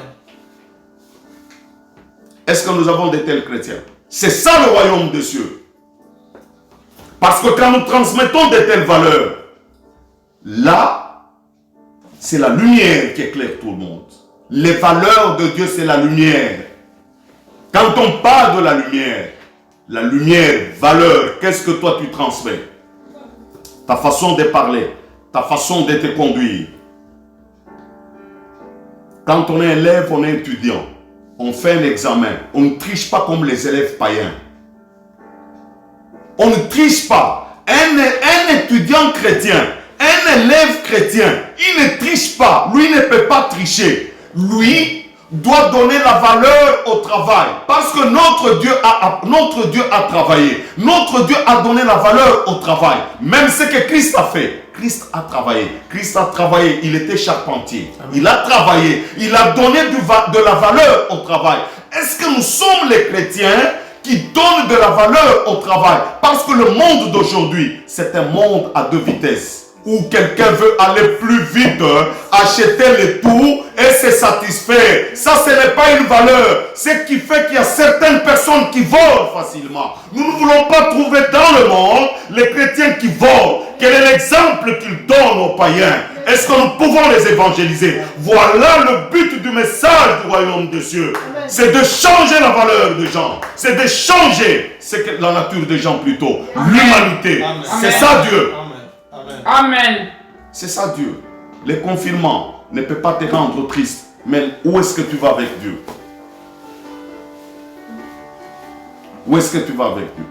Est-ce que nous avons de tels chrétiens? C'est ça le royaume de cieux. Parce que quand nous transmettons de telles valeurs, là, c'est la lumière qui éclaire tout le monde. Les valeurs de Dieu, c'est la lumière. Quand on parle de la lumière, valeur, qu'est-ce que toi tu transmets? Ta façon de parler, ta façon de te conduire. Quand on est élève, on est étudiant. On fait un examen. On ne triche pas comme les élèves païens. On ne triche pas. Un étudiant chrétien, un élève chrétien, il ne triche pas. Lui ne peut pas tricher. Lui doit donner la valeur au travail. Parce que notre Dieu a travaillé. Notre Dieu a donné la valeur au travail. Même ce que Christ a fait. Christ a travaillé. Christ a travaillé. Il était charpentier. Il a travaillé. Il a donné de la valeur au travail. Est-ce que nous sommes les chrétiens qui donnent de la valeur au travail? Parce que le monde d'aujourd'hui, c'est un monde à deux vitesses. Où quelqu'un veut aller plus vite, acheter les tours et se satisfaire. Ça, ce n'est pas une valeur. Ce qui fait qu'il y a certaines personnes qui volent facilement. Nous ne voulons pas trouver dans le monde les chrétiens qui volent. Quel est l'exemple qu'ils donnent aux païens? Est-ce que nous pouvons les évangéliser? Voilà le but du message du royaume des cieux. C'est de changer la valeur des gens. C'est de changer la nature des gens plutôt. L'humanité. C'est ça Dieu. Amen. C'est ça Dieu. Le confinement ne peut pas te rendre triste. Mais où est-ce que tu vas avec Dieu? Où est-ce que tu vas avec Dieu?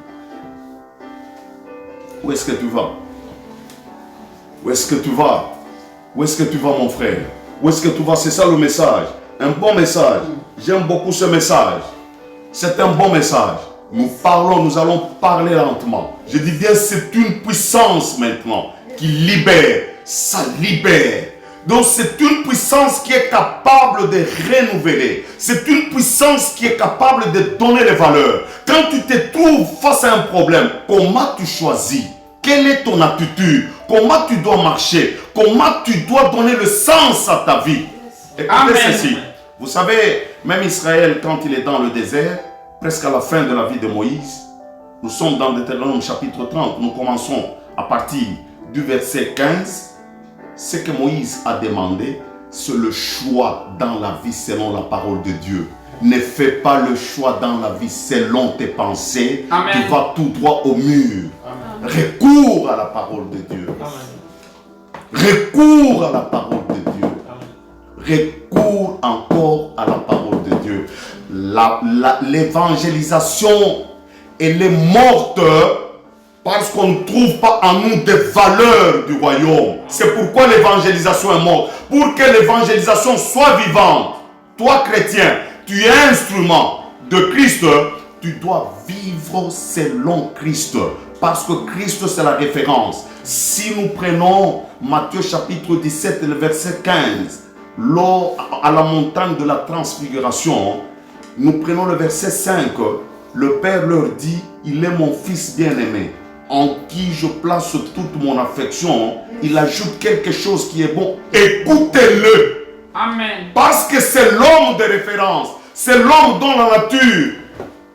Où est-ce que tu vas? Où est-ce que tu vas? Où est-ce que tu vas, mon frère? Où est-ce que tu vas? C'est ça le message. Un bon message. J'aime beaucoup ce message. C'est un bon message. Nous allons parler lentement. Je dis bien, c'est une puissance maintenant qui libère. Ça libère. Donc c'est une puissance qui est capable de renouveler. C'est une puissance qui est capable de donner les valeurs. Quand tu te trouves face à un problème, comment tu choisis? Quelle est ton attitude? Comment tu dois marcher? Comment tu dois donner le sens à ta vie? Écoutez ceci. Vous savez, même Israël, quand il est dans le désert, presque à la fin de la vie de Moïse, nous sommes dans Deutéronome chapitre 30, nous commençons à partir du verset 15. Ce que Moïse a demandé, c'est le choix dans la vie selon la parole de Dieu. Ne fais pas le choix dans la vie selon tes pensées. Amen. Tu vas tout droit au mur. Amen. Recours à la parole de Dieu. Amen. Recours à la parole de Dieu. Amen. Recours encore à la parole de Dieu. L'évangélisation, elle est morte parce qu'on ne trouve pas en nous des valeurs du royaume. C'est pourquoi l'évangélisation est morte. Pour que l'évangélisation soit vivante, toi chrétien, tu es instrument de Christ, tu dois vivre selon Christ. Parce que Christ, c'est la référence. Si nous prenons Matthieu chapitre 17, le verset 15, lors à la montagne de la transfiguration, nous prenons le verset 5, le Père leur dit, il est mon fils bien-aimé, en qui je place toute mon affection. Il ajoute quelque chose qui est bon. Écoutez-le. Amen. Parce que c'est l'homme de référence. C'est l'homme dont la nature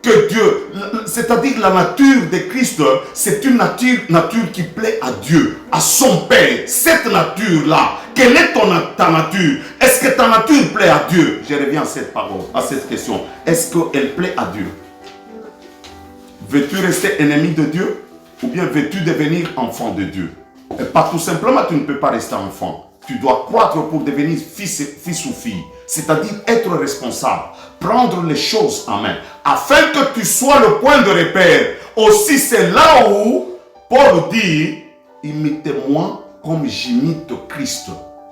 que Dieu, c'est-à-dire la nature de Christ, c'est une nature qui plaît à Dieu, à son Père. Cette nature-là, quelle est ta nature? Est-ce que ta nature plaît à Dieu? Je reviens à cette parole, à cette question. Est-ce qu'elle plaît à Dieu? Veux-tu rester ennemi de Dieu? Ou bien veux-tu devenir enfant de Dieu? Et pas tout simplement, tu ne peux pas rester enfant. Tu dois croître pour devenir fils ou fille. c'est-à-dire être responsable, prendre les choses en main, afin que tu sois le point de repère. Aussi, c'est là où Paul dit, imitez-moi comme j'imite Christ.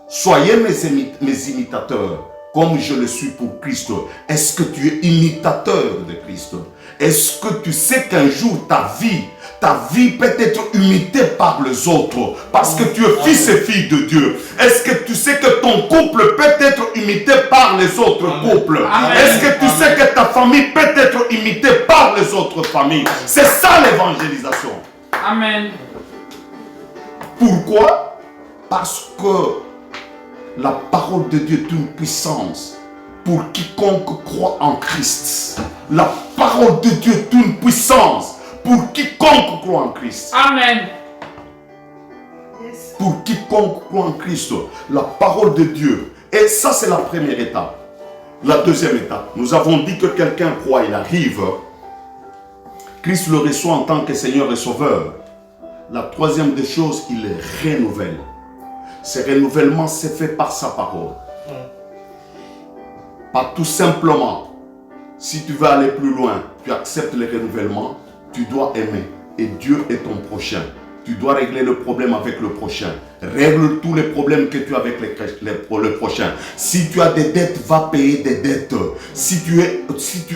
Soyez mes imitateurs, comme je le suis pour Christ. Est-ce que tu es imitateur de Christ? Est-ce que tu sais qu'un jour ta vie peut être imitée par les autres parce que tu es fils et fille de Dieu? Est-ce que tu sais que ton couple peut être imité par les autres couples? Est-ce que tu sais que ta famille peut être imitée par les autres familles? C'est ça l'évangélisation. Amen. Pourquoi? Parce que la parole de Dieu est une puissance pour quiconque croit en Christ. La parole de Dieu est une puissance pour quiconque croit en Christ. Amen. Pour quiconque croit en Christ, la parole de Dieu. Et ça, c'est la première étape. La deuxième étape, nous avons dit que quelqu'un croit, il arrive. Christ le reçoit en tant que Seigneur et Sauveur. La troisième des choses, il renouvelle. Ce renouvellement s'est fait par sa parole. Pas tout simplement. Si tu veux aller plus loin, tu acceptes le renouvellement, tu dois aimer. Et Dieu est ton prochain. Tu dois régler le problème avec le prochain. Règle tous les problèmes que tu as avec le prochain. Si tu as des dettes, va payer des dettes. Si tu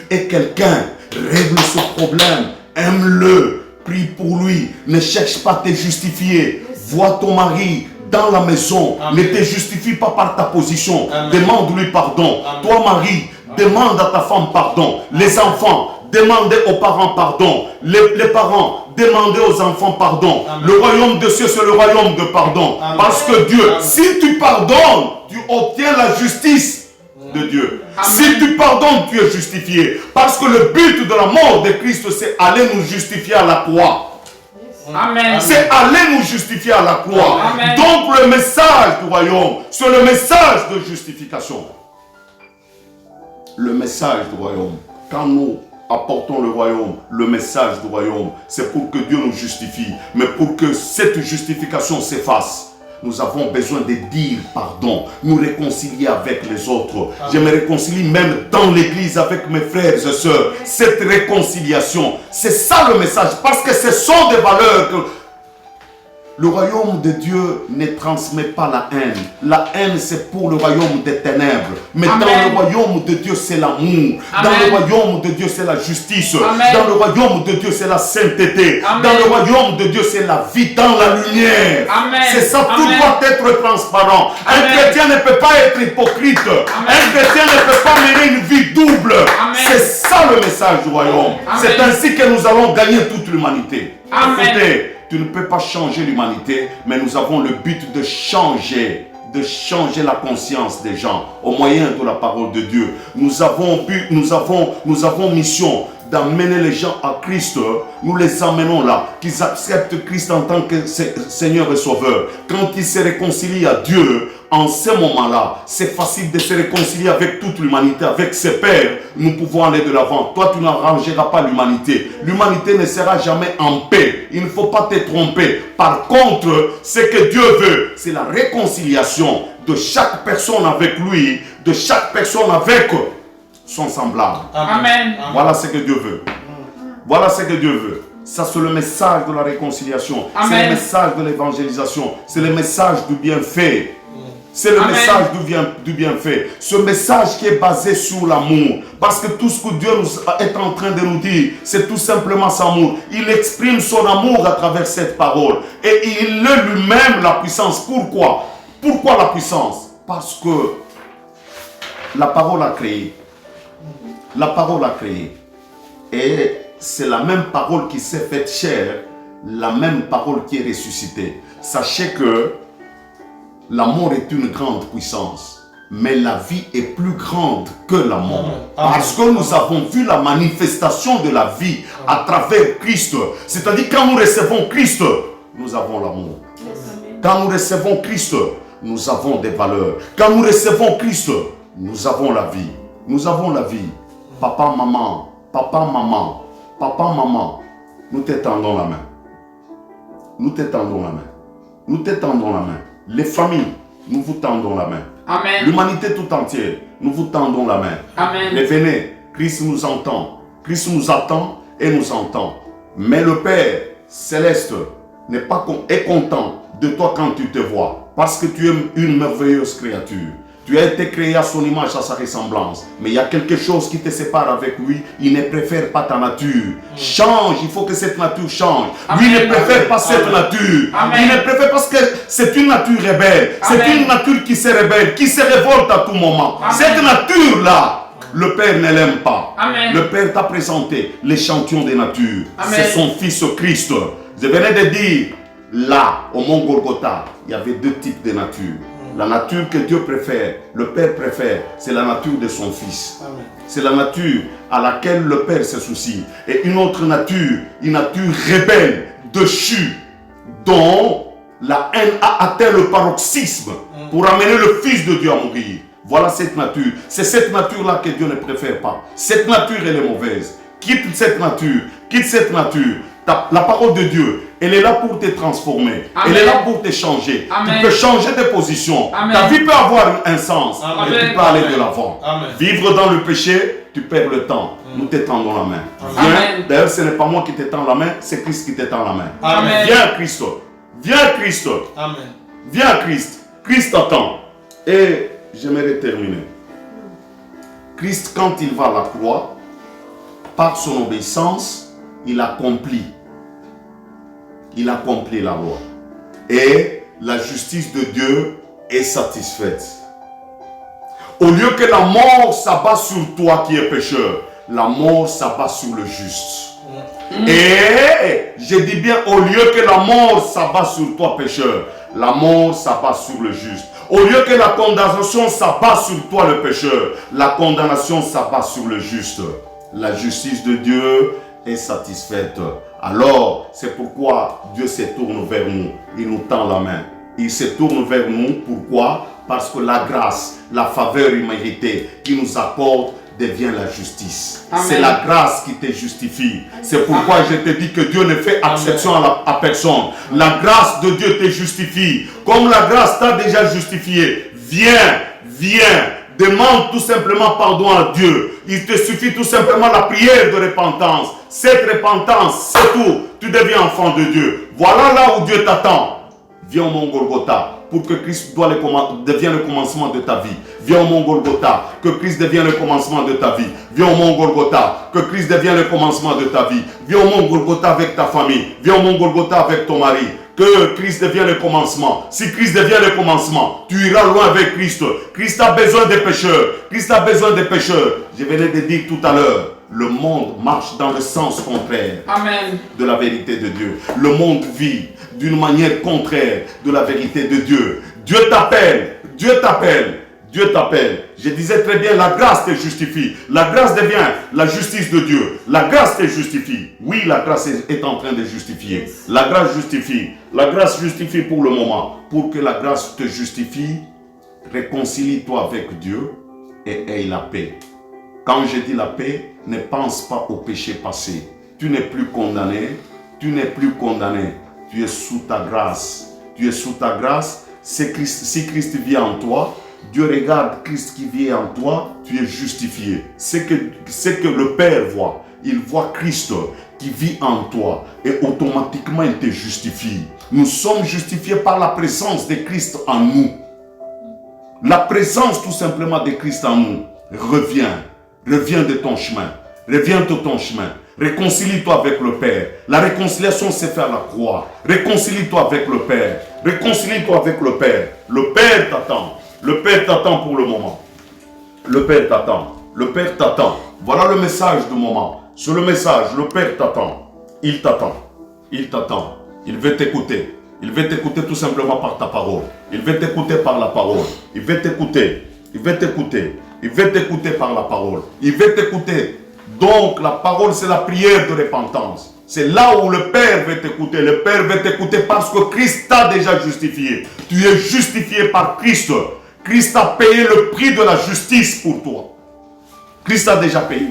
es quelqu'un, règle ce problème. Aime-le. Prie pour lui. Ne cherche pas à te justifier. Vois ton mari dans la maison. Amen. Ne te justifie pas par ta position. Demande-lui pardon. Amen. Toi, mari, demande à ta femme pardon. Les enfants, demandez aux parents pardon. Les parents, demandez aux enfants pardon. Amen. Le royaume de Dieu, c'est le royaume de pardon. Amen. Parce que Dieu, amen, si tu pardonnes, tu obtiens la justice de Dieu. Amen. Si tu pardonnes, tu es justifié. Parce que le but de la mort de Christ, c'est aller nous justifier à la croix. Amen. C'est aller nous justifier à la croix. Amen. Donc le message du royaume, c'est le message de justification. Le message du royaume. Quand nous apportons le royaume, le message du royaume, c'est pour que Dieu nous justifie. Mais pour que cette justification s'efface, nous avons besoin de dire pardon, nous réconcilier avec les autres. Amen. Je me réconcilie même dans l'église avec mes frères et sœurs. Cette réconciliation, c'est ça le message, parce que ce sont des valeurs que le royaume de Dieu ne transmet pas la haine. La haine, c'est pour le royaume des ténèbres. Mais amen, dans le royaume de Dieu, c'est l'amour. Dans le royaume de Dieu, c'est la justice. Amen. Dans le royaume de Dieu, c'est la sainteté. Amen. Dans le royaume de Dieu, c'est la vie dans la lumière. C'est ça, tout amen, doit être transparent. Amen. Un chrétien ne peut pas être hypocrite. Amen. Un chrétien ne peut pas mener une vie double. C'est ça le message du royaume. C'est ainsi que nous allons gagner toute l'humanité. Écoutez, tu ne peux pas changer l'humanité, mais nous avons le but de changer la conscience des gens au moyen de la parole de Dieu. Nous avons mission d'amener les gens à Christ. Nous les amenons là, qu'ils acceptent Christ en tant que Seigneur et Sauveur. Quand ils se réconcilient à Dieu, en ce moment-là, c'est facile de se réconcilier avec toute l'humanité, avec ses pères. Nous pouvons aller de l'avant. Toi, tu n'arrangeras pas l'humanité. L'humanité ne sera jamais en paix. Il ne faut pas te tromper. Par contre, ce que Dieu veut, c'est la réconciliation de chaque personne avec lui, de chaque personne avec son semblable. Amen. Voilà ce que Dieu veut. Voilà ce que Dieu veut. Ça, c'est le message de la réconciliation. C'est le message de l'évangélisation. C'est le message du bienfait. C'est le message du bienfait. Ce message qui est basé sur l'amour. Parce que tout ce que Dieu est en train de nous dire, c'est tout simplement son amour. Il exprime son amour à travers cette parole. Et il est lui-même la puissance. Pourquoi? Pourquoi la puissance? Parce que la parole a créé. La parole a créé. Et c'est la même parole qui s'est faite chair, la même parole qui est ressuscitée. Sachez que la mort est une grande puissance, mais la vie est plus grande que la mort. Parce que nous avons vu la manifestation de la vie à travers Christ. C'est-à-dire quand nous recevons Christ, nous avons l'amour. Quand nous recevons Christ, nous avons des valeurs. Quand nous recevons Christ, nous avons la vie. Nous avons la vie. Papa, maman, papa, maman, papa, maman, nous t'étendons la main. Nous t'étendons la main. Nous t'étendons la main. Les familles, nous vous tendons la main. Amen. L'humanité tout entière, nous vous tendons la main. Amen. Mais venez, Christ nous entend. Christ nous attend et nous entend. Mais le Père céleste est content de toi quand tu te vois. Parce que tu es une merveilleuse créature. Tu as été créé à son image, à sa ressemblance. Mais il y a quelque chose qui te sépare avec lui. Il ne préfère pas ta nature. Change, il faut que cette nature change. Amen. Lui ne préfère pas cette nature. Amen. Il ne préfère parce que c'est une nature rebelle. C'est une nature qui se rebelle, qui se révolte à tout moment. Amen. Cette nature-là, le Père ne l'aime pas. Amen. Le Père t'a présenté l'échantillon des natures. Amen. C'est son Fils Christ. Je venais de dire, là, au mont Golgotha, il y avait deux types de natures. La nature que Dieu préfère, le Père préfère, c'est la nature de son Fils. C'est la nature à laquelle le Père se soucie. Et une autre nature, une nature rebelle, déchue, dont la haine a atteint le paroxysme pour amener le Fils de Dieu à mourir. Voilà cette nature. C'est cette nature-là que Dieu ne préfère pas. Cette nature, elle est mauvaise. Quitte cette nature. Quitte cette nature. La parole de Dieu, elle est là pour te transformer. Amen. Elle est là pour te changer. Amen. Tu peux changer de position. Amen. Ta vie peut avoir un sens. Amen. Et tu peux aller de l'avant. Amen. Vivre dans le péché, tu perds le temps. Nous te tendons la main. Amen. Viens. D'ailleurs, ce n'est pas moi qui te tends la main, c'est Christ qui te tend la main. Amen. Viens Christ. Viens Christ. Amen. Viens Christ. Christ t'attend. Et j'aimerais terminer. Christ, quand il va à la croix, par son obéissance, il accomplit la loi. Et la justice de Dieu est satisfaite. Au lieu que la mort s'abat sur toi qui es pécheur, la mort s'abat sur le juste. Et je dis bien, au lieu que la mort s'abat sur toi pécheur, la mort s'abat sur le juste. Au lieu que la condamnation s'abat sur toi le pécheur, la condamnation s'abat sur le juste. La justice de Dieu est satisfaite. Alors, c'est pourquoi Dieu se tourne vers nous. Il nous tend la main. Il se tourne vers nous. Pourquoi? Parce que la grâce, la faveur imméritée qu'il nous accorde devient la justice. C'est la grâce qui te justifie. C'est pourquoi je te dis que Dieu ne fait exception à personne. La grâce de Dieu te justifie. Comme la grâce t'a déjà justifié. Viens. Demande tout simplement pardon à Dieu. Il te suffit tout simplement la prière de repentance. Cette repentance, c'est tout. Tu deviens enfant de Dieu. Voilà là où Dieu t'attend. Viens au mont Golgotha pour que Christ devienne le commencement de ta vie. Viens au mont Golgotha, que Christ devienne le commencement de ta vie. Viens au mont Golgotha, que Christ devienne le commencement de ta vie. Viens au mont Golgotha avec ta famille. Viens au mont Golgotha avec ton mari. Que Christ devienne le commencement. Si Christ devient le commencement, tu iras loin avec Christ. Christ a besoin des pécheurs. Christ a besoin des pécheurs. Je venais de dire tout à l'heure, le monde marche dans le sens contraire de la vérité de Dieu. Le monde vit d'une manière contraire de la vérité de Dieu. Dieu t'appelle. Je disais très bien, la grâce te justifie. La grâce devient la justice de Dieu. La grâce te justifie. Oui, la grâce est en train de justifier. La grâce justifie. La grâce justifie pour le moment. Pour que la grâce te justifie, réconcilie-toi avec Dieu et aie la paix. Quand je dis la paix, ne pense pas au péché passé. Tu n'es plus condamné. Tu es sous ta grâce. Si Christ vit en toi, Dieu regarde Christ qui vit en toi, tu es justifié. C'est que le Père voit. Il voit Christ qui vit en toi et automatiquement il te justifie. Nous sommes justifiés par la présence de Christ en nous. La présence tout simplement de Christ en nous. Reviens de ton chemin. Réconcilie-toi avec le Père. La réconciliation c'est faire la croix. Réconcilie-toi avec le Père. Le Père t'attend. Le Père t'attend pour le moment. Le Père t'attend. Voilà le message du moment. Sur le message, le Père t'attend. Il t'attend. Il veut t'écouter. Il veut t'écouter tout simplement par ta parole. Il veut t'écouter par la parole. Il veut t'écouter par la parole. Il veut t'écouter. Donc la parole c'est la prière de repentance. C'est là où le Père veut t'écouter. Le Père veut t'écouter parce que Christ t'a déjà justifié. Tu es justifié par Christ. Christ a payé le prix de la justice pour toi. Christ a déjà payé.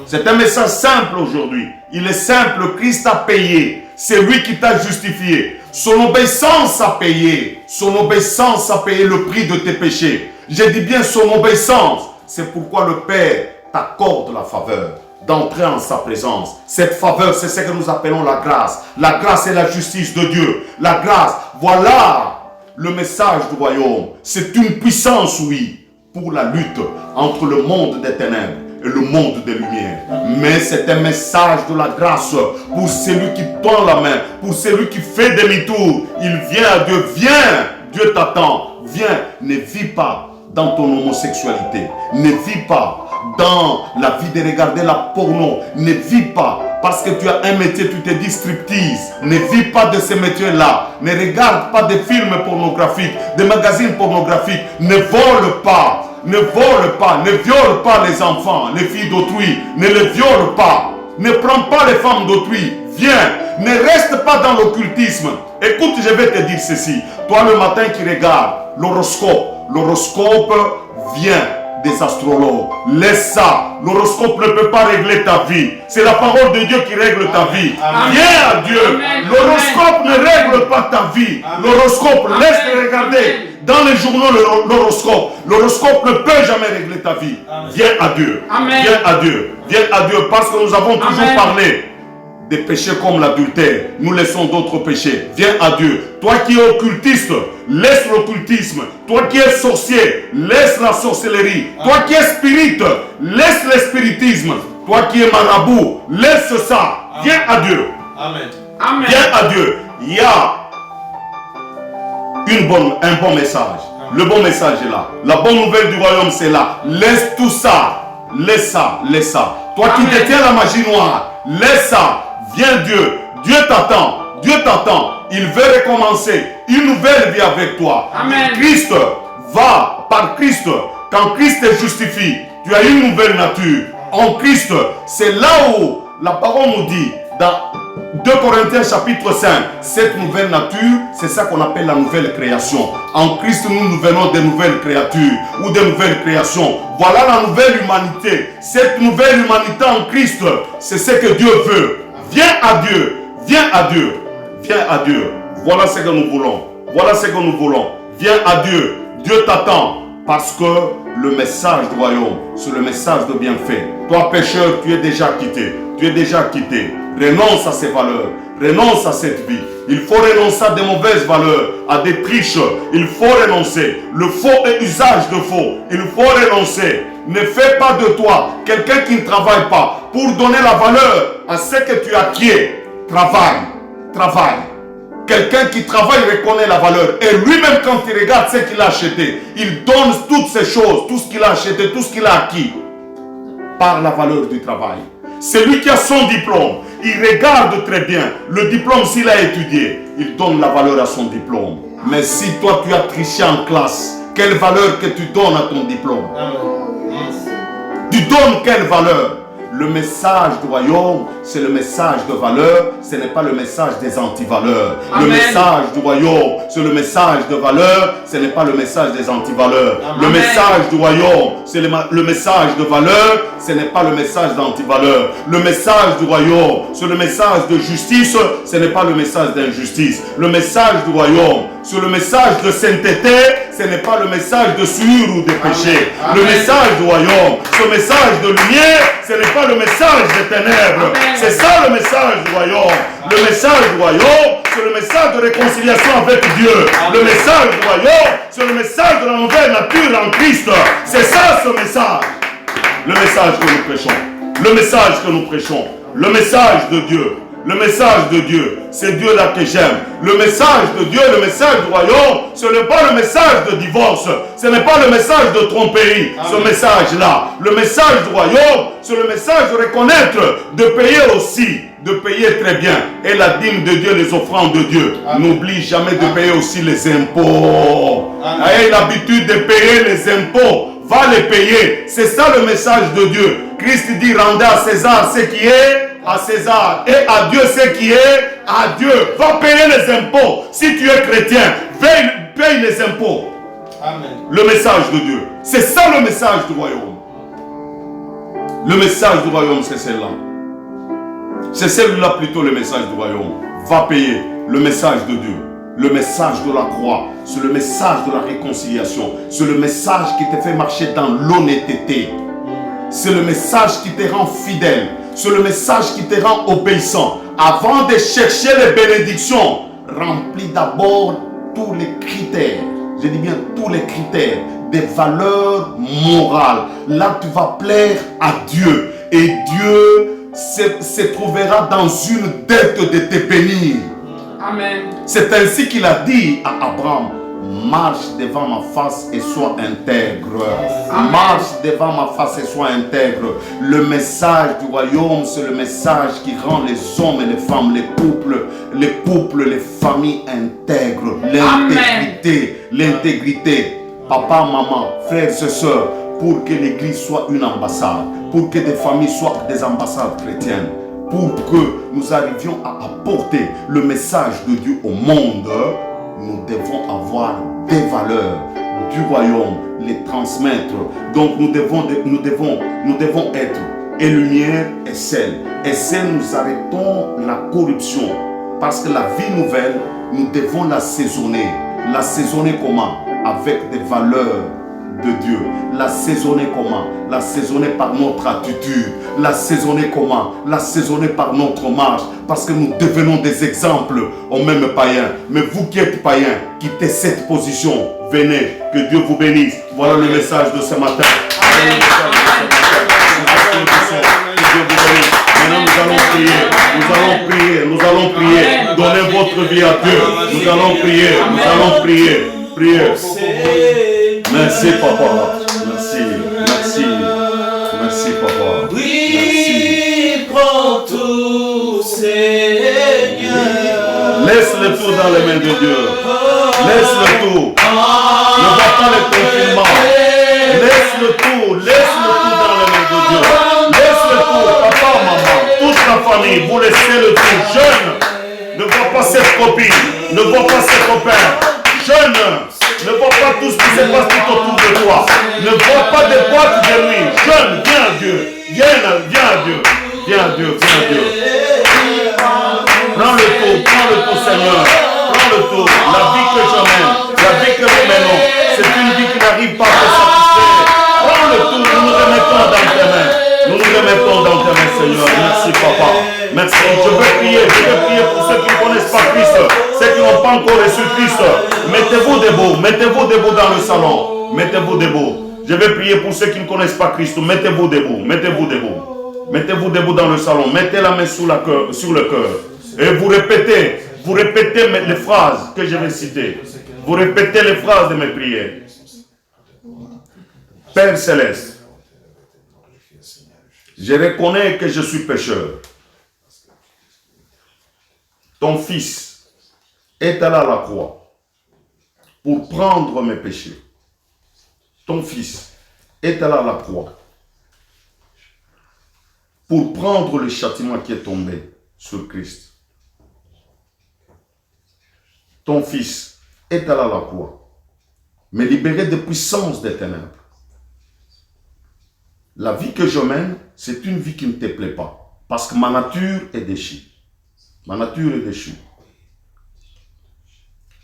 C'est un message simple aujourd'hui. Il est simple, Christ a payé. C'est lui qui t'a justifié. Son obéissance a payé. Son obéissance a payé le prix de tes péchés. Je dis bien son obéissance. C'est pourquoi le Père t'accorde la faveur d'entrer en sa présence. Cette faveur, c'est ce que nous appelons la grâce. La grâce est la justice de Dieu. La grâce, voilà le message du royaume. C'est une puissance, oui, pour la lutte entre le monde des ténèbres et le monde des lumières. Mais c'est un message de la grâce pour celui qui tend la main, pour celui qui fait demi-tour. Il vient à Dieu, viens, Dieu t'attend, viens, ne vis pas dans ton homosexualité, ne vis pas dans la vie de regarder la porno, ne vis pas parce que tu as un métier, tu te dis striptease, ne vis pas de ce métier-là, ne regarde pas de films pornographiques, de magazines pornographiques, ne vole pas. Ne vole pas, ne viole pas les enfants, les filles d'autrui, ne les viole pas, ne prends pas les femmes d'autrui, viens, ne reste pas dans l'occultisme. Écoute, je vais te dire ceci, toi le matin qui regarde l'horoscope vient des astrologues, laisse ça, l'horoscope ne peut pas régler ta vie, c'est la parole de Dieu qui règle ta vie. Viens à Dieu, l'horoscope ne règle pas ta vie, l'horoscope, laisse-le regarder. Dans les journaux, l'horoscope ne peut jamais régler ta vie. Viens à Dieu. Amen. Viens à Dieu. Viens à Dieu parce que nous avons toujours parlé des péchés comme l'adultère. Nous laissons d'autres péchés. Viens à Dieu. Toi qui es occultiste, laisse l'occultisme. Toi qui es sorcier, laisse la sorcellerie. Toi qui es spirit, laisse l'espiritisme. Toi qui es marabout, laisse ça. Viens à Dieu. Amen. Viens à Dieu. Il y a un bon message. Le bon message est là. La bonne nouvelle du royaume, c'est là. Laisse tout ça. Laisse ça. Laisse ça. Toi qui détiens la magie noire, laisse ça. Viens Dieu. Dieu t'attend. Dieu t'attend. Il veut recommencer une nouvelle vie avec toi. Amen. Christ va par Christ. Quand Christ te justifie, tu as une nouvelle nature. En Christ, c'est là où la parole nous dit dans 2 Corinthiens chapitre 5, cette nouvelle nature, c'est ça qu'on appelle la nouvelle création. En Christ, nous venons des nouvelles créatures ou des nouvelles créations. Voilà la nouvelle humanité. Cette nouvelle humanité en Christ, c'est ce que Dieu veut. Viens à Dieu, viens à Dieu, viens à Dieu. Voilà ce que nous voulons. Voilà ce que nous voulons. Viens à Dieu. Dieu t'attend parce que le message du royaume, c'est le message de bienfait. Toi, pécheur, tu es déjà quitté. Tu es déjà quitté. Renonce à ces valeurs, renonce à cette vie. Il faut renoncer à des mauvaises valeurs, à des triches. Il faut renoncer. Le faux et usage de faux, il faut renoncer. Ne fais pas de toi quelqu'un qui ne travaille pas pour donner la valeur à ce que tu as acquis. Travaille. Quelqu'un qui travaille reconnaît la valeur. Et lui-même, quand il regarde ce qu'il a acheté, il donne toutes ces choses, tout ce qu'il a acheté, tout ce qu'il a acquis, par la valeur du travail. Celui qui a son diplôme, il regarde très bien le diplôme s'il a étudié. Il donne la valeur à son diplôme. Mais si toi tu as triché en classe, quelle valeur que tu donnes à ton diplôme? Tu donnes quelle valeur? Le message du royaume, c'est le message de valeur, ce n'est pas le message des antivaleurs. Le message du royaume, c'est le message de valeur, ce n'est pas le message des antivaleurs. Le message du royaume, c'est le message de valeur, ce n'est pas le message d'antivaleur. Le message du royaume, c'est le message de justice, ce n'est pas le message d'injustice. Le message du royaume, c'est le message de sainteté, ce n'est pas le message de souillure ou de péché. Le message du royaume, ce message de lumière, ce n'est pas le message des ténèbres. C'est ça le message du royaume. Le message du royaume, c'est le message de réconciliation avec Dieu. Le message du royaume, c'est le message de la nouvelle nature en Christ. C'est ça ce message. Le message que nous prêchons. Le message que nous prêchons. Le message de Dieu. Le message de Dieu, c'est Dieu là que j'aime. Le message de Dieu, le message du royaume, ce n'est pas le message de divorce. Ce n'est pas le message de tromperie. Ce message-là, le message du royaume, c'est le message de reconnaître, de payer aussi, de payer très bien. Et la dîme de Dieu, les offrandes de Dieu. N'oublie jamais de payer aussi les impôts. Ayez l'habitude de payer les impôts. Va les payer. C'est ça le message de Dieu. Christ dit, rendez à César ce qui est à César et à Dieu ce qui est à Dieu. Va payer les impôts. Si tu es chrétien, paye les impôts. Amen. Le message de Dieu. C'est ça le message du royaume. Le message du royaume, c'est celle-là. C'est celle-là plutôt le message du royaume. va payer. Le message de Dieu, le message de la croix, c'est le message de la réconciliation. C'est le message qui te fait marcher dans l'honnêteté. C'est le message qui te rend fidèle. C'est le message qui te rend obéissant. Avant de chercher les bénédictions, remplis d'abord tous les critères. Je dis bien tous les critères des valeurs morales. Là, tu vas plaire à Dieu. Et Dieu se trouvera dans une dette de te bénir. Amen. C'est ainsi qu'il a dit à Abraham, marche devant ma face et sois intègre. Amen. Marche devant ma face et sois intègre. Le message du royaume, c'est le message qui rend les hommes et les femmes, les couples, les familles intègres. L'intégrité. Papa, maman, frères et sœurs, pour que l'église soit une ambassade, pour que des familles soient des ambassades chrétiennes, pour que nous arrivions à apporter le message de Dieu au monde, nous devons avoir des valeurs du royaume, les transmettre. Donc nous devons être et lumière et sel. Et sel, nous arrêtons la corruption. Parce que la vie nouvelle, nous devons l'assaisonner. L'assaisonner comment? Avec des valeurs de Dieu. L'assaisonner comment? L'assaisonner par notre attitude. L'assaisonner comment? L'assaisonner par notre marche. Parce que nous devenons des exemples aux mêmes païens. Mais vous qui êtes païens, quittez cette position. Venez, que Dieu vous bénisse. Voilà le message de ce matin. Amen. Que Dieu vous bénisse. Maintenant nous allons prier. Nous allons prier. Donnez votre vie à Dieu. Nous allons prier. Priez. Merci papa. Merci papa. Oui, prends tout, Seigneur. Laisse le tout dans les mains de Dieu. Laisse le tout. Ne va pas le confinement. Laisse le tout dans les mains de Dieu. Laisse le tout, papa, maman, toute la famille, vous laissez le tout. Jeune, ne vois pas cette copine, ne vois pas ses copains. Jeune, ne vois pas tout ce qui se passe tout autour de toi. Ne vois pas des boîtes de nuit. Jeune, viens à Dieu. Viens à Dieu. Prends le tout, Seigneur. Prends le tout. La vie que je mène, la vie que nous menons, c'est une vie qui n'arrive pas à te satisfaire. Prends le tout, nous nous remettons dans tes mains. Seigneur. Merci, papa. Merci. Je veux prier pour ceux qui ne connaissent pas Christ, ceux qui n'ont pas encore reçu Christ. Mettez-vous debout dans le salon. Mettez-vous debout. Je vais prier pour ceux qui ne connaissent pas Christ. Mettez-vous debout. Mettez-vous debout dans le salon. Mettez la main sur le cœur. Et vous répétez les phrases que je vais citer. Vous répétez les phrases de mes prières. Père Céleste, je reconnais que je suis pécheur. Ton Fils est allé à la croix pour prendre mes péchés. Ton Fils est allé à la croix pour prendre le châtiment qui est tombé sur Christ. Ton Fils est allé à la croix, me libérer des puissances des ténèbres. La vie que je mène, c'est une vie qui ne te plaît pas, parce que ma nature est déchue. Ma nature est déchue.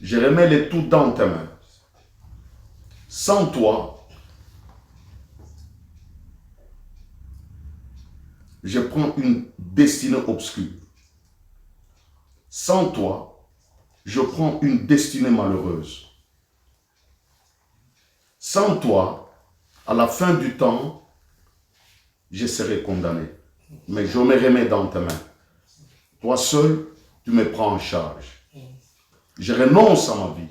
Je remets le tout dans tes mains. Sans toi, je prends une destinée obscure. Sans toi, je prends une destinée malheureuse. Sans toi, à la fin du temps, je serai condamné. Mais je me remets dans tes mains. Toi seul, tu me prends en charge. Je renonce à ma vie.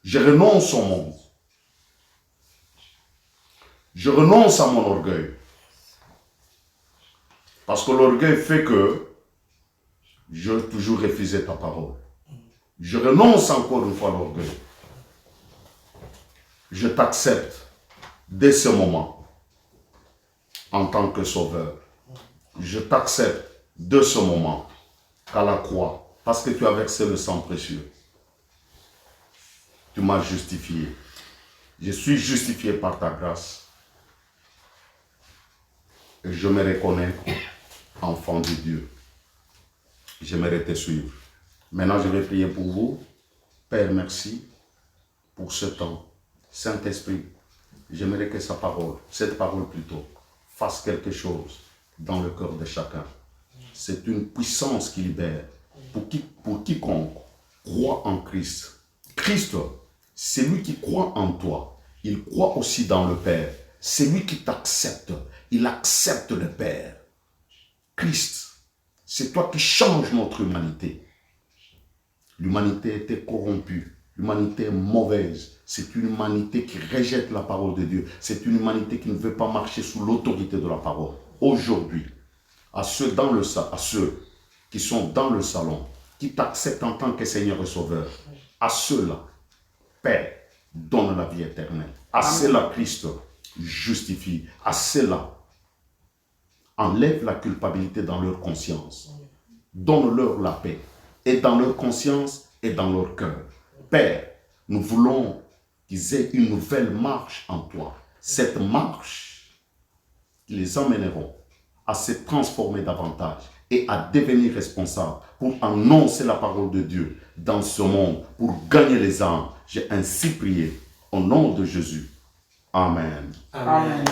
Je renonce au monde. Je renonce à mon orgueil. Parce que l'orgueil fait que je vais toujours refuser ta parole. Je renonce encore une fois à l'orgueil. Je t'accepte dès ce moment en tant que sauveur. Je t'accepte de ce moment qu'à la croix, parce que tu as versé le sang précieux. Tu m'as justifié. Je suis justifié par ta grâce. Et je me reconnais enfant de Dieu. j'aimerais te suivre. Maintenant, je vais prier pour vous. Père, merci pour ce temps. Saint-Esprit, j'aimerais que cette parole plutôt, fasse quelque chose dans le cœur de chacun. C'est une puissance qui libère pour quiconque croit en Christ. Christ, c'est lui qui croit en toi. Il croit aussi dans le Père. C'est lui qui t'accepte. Il accepte le Père. Christ, c'est toi qui changes notre humanité. L'humanité était corrompue. L'humanité est mauvaise. C'est une humanité qui rejette la parole de Dieu. C'est une humanité qui ne veut pas marcher sous l'autorité de la parole. Aujourd'hui, à ceux qui sont dans le salon, qui t'acceptent en tant que Seigneur et Sauveur, à ceux-là, Père, donne la vie éternelle. À ceux-là, Christ justifie. À ceux-là, enlève la culpabilité dans leur conscience. Donne-leur la paix, et dans leur conscience et dans leur cœur. Père, nous voulons qu'ils aient une nouvelle marche en toi. Cette marche, qui les emmèneront à se transformer davantage et à devenir responsables pour annoncer la parole de Dieu dans ce monde, pour gagner les âmes. J'ai ainsi prié au nom de Jésus. Amen. Amen.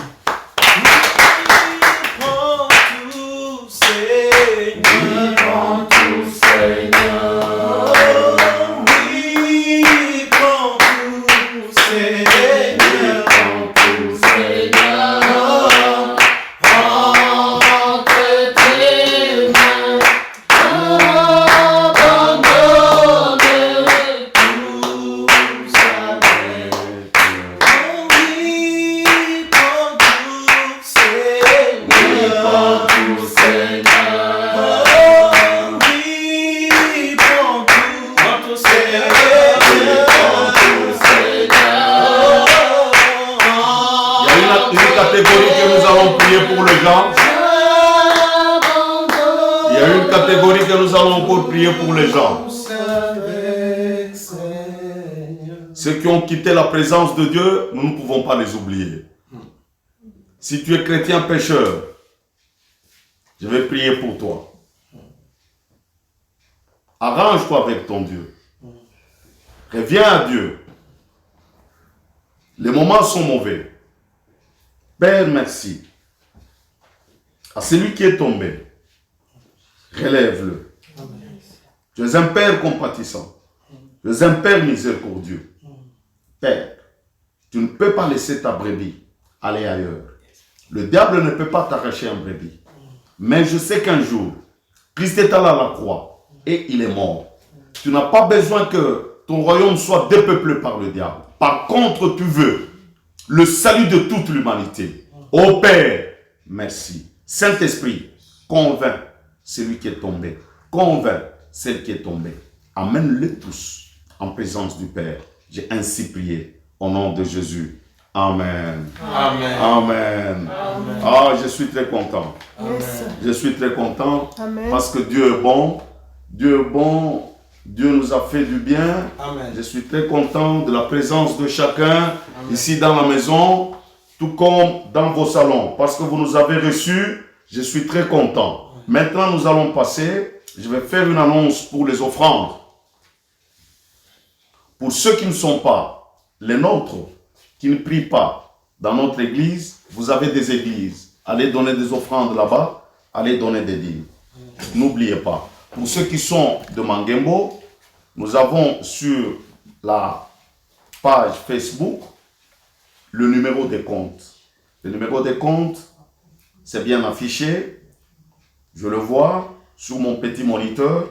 Pour les gens, ceux qui ont quitté la présence de Dieu, nous ne pouvons pas les oublier. Si tu es chrétien pécheur, je vais prier pour toi. Arrange-toi avec ton Dieu. Reviens à Dieu. Les moments sont mauvais. Père, merci. À celui qui est tombé, relève-le. Tu es un Père compatissant. Tu es un Père miséricordieux. Père, tu ne peux pas laisser ta brebis aller ailleurs. Le diable ne peut pas t'arracher un brebis. Mais je sais qu'un jour, Christ est allé à la croix et il est mort. Tu n'as pas besoin que ton royaume soit dépeuplé par le diable. Par contre, tu veux le salut de toute l'humanité. Ô Père, merci. Saint-Esprit, convainc celui qui est tombé. Convainc celle qui est tombée. Amène-les tous en présence du Père. J'ai ainsi prié au nom de Jésus. Amen. Amen. Amen. Amen. Ah, je suis très content. Amen. Je suis très content. Amen. Parce que Dieu est bon. Dieu est bon. Dieu nous a fait du bien. Amen. Je suis très content de la présence de chacun. Amen. Ici dans la maison, tout comme dans vos salons. Parce que vous nous avez reçus, je suis très content. Maintenant, nous allons passer. Je vais faire une annonce pour les offrandes. Pour ceux qui ne sont pas les nôtres, qui ne prient pas dans notre église, vous avez des églises. Allez donner des offrandes là-bas, allez donner des dîmes. N'oubliez pas. Pour ceux qui sont de Mangembo, nous avons sur la page Facebook le numéro des comptes. Le numéro des comptes, c'est bien affiché. Je le vois sur mon petit moniteur.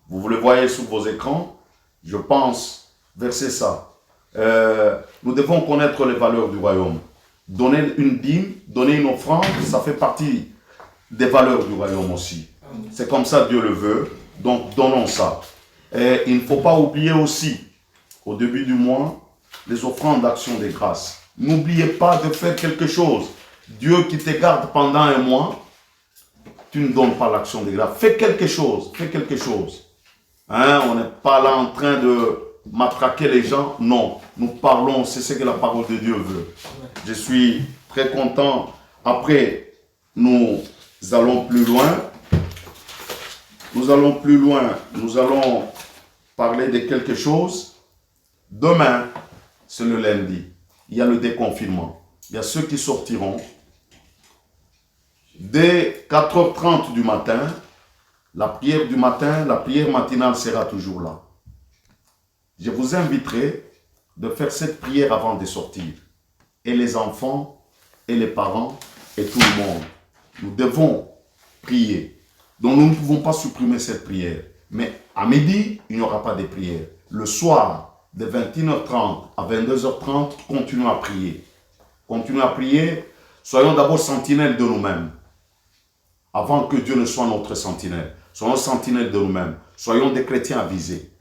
Vous le voyez sur vos écrans. Je pense verser ça. Nous devons connaître les valeurs du royaume. Donner une dîme, donner une offrande, ça fait partie des valeurs du royaume aussi. C'est comme ça Dieu le veut. Donc donnons ça. Et il ne faut pas oublier aussi, au début du mois, les offrandes d'action des grâces. N'oubliez pas de faire quelque chose. Dieu qui te garde pendant un mois, tu ne donnes pas l'action des grâces. Fais quelque chose. Fais quelque chose. Hein, on n'est pas là en train de matraquer les gens. Non. Nous parlons, c'est ce que la parole de Dieu veut. Je suis très content. Après, nous allons plus loin. Nous nous allons plus loin. Nous allons parler de quelque chose. Demain, c'est le lundi. Il y a le déconfinement. Il y a ceux qui sortiront. Dès 4h30 du matin, la prière du matin, la prière matinale sera toujours là. Je vous inviterai de faire cette prière avant de sortir. Et les enfants, et les parents, et tout le monde. Nous devons prier. Donc nous ne pouvons pas supprimer cette prière. Mais à midi, il n'y aura pas de prière. Le soir, de 21h30 à 22h30, continuons à prier. Continuons à prier. Soyons d'abord sentinelles de nous-mêmes. Avant que Dieu ne soit notre sentinelle. Soyons sentinelles de nous-mêmes. Soyons des chrétiens avisés.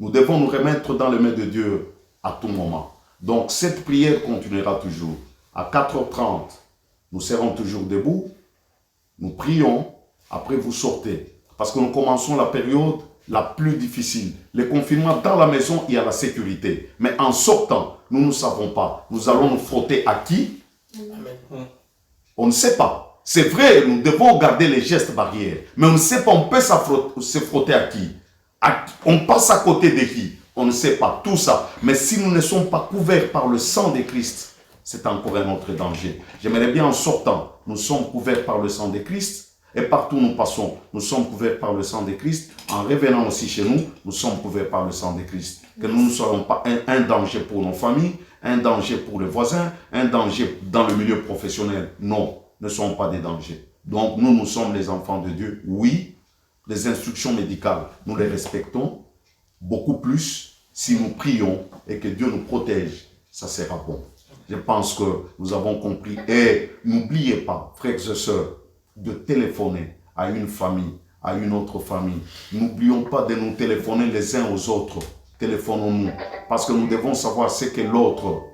Nous devons nous remettre dans les mains de Dieu à tout moment. Donc cette prière continuera toujours. À 4h30, nous serons toujours debout. Nous prions. Après vous sortez. Parce que nous commençons la période la plus difficile. Le confinement dans la maison, il y a la sécurité. Mais en sortant, nous ne savons pas. Nous allons nous frotter à qui? Amen. On ne sait pas. C'est vrai, nous devons garder les gestes barrières. Mais on ne sait pas, on peut se frotter à qui? On passe à côté de qui? On ne sait pas. Tout ça. Mais si nous ne sommes pas couverts par le sang de Christ, c'est encore un autre danger. J'aimerais bien en sortant, nous sommes couverts par le sang de Christ. Et partout où nous passons, nous sommes couverts par le sang de Christ. En revenant aussi chez nous, nous sommes couverts par le sang de Christ. Que nous ne soyons pas un danger pour nos familles, un danger pour les voisins, un danger dans le milieu professionnel. Non, ne sont pas des dangers. Donc nous sommes les enfants de Dieu. Oui, les instructions médicales, nous les respectons. Beaucoup plus si nous prions et que Dieu nous protège. Ça sera bon. Je pense que nous avons compris. Et n'oubliez pas, frères et sœurs, de téléphoner à une famille, à une autre famille. N'oublions pas de nous téléphoner les uns aux autres. Téléphonons-nous. Parce que nous devons savoir ce que l'autre.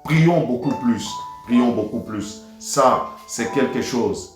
Prions beaucoup plus. Prions beaucoup plus. Ça, c'est quelque chose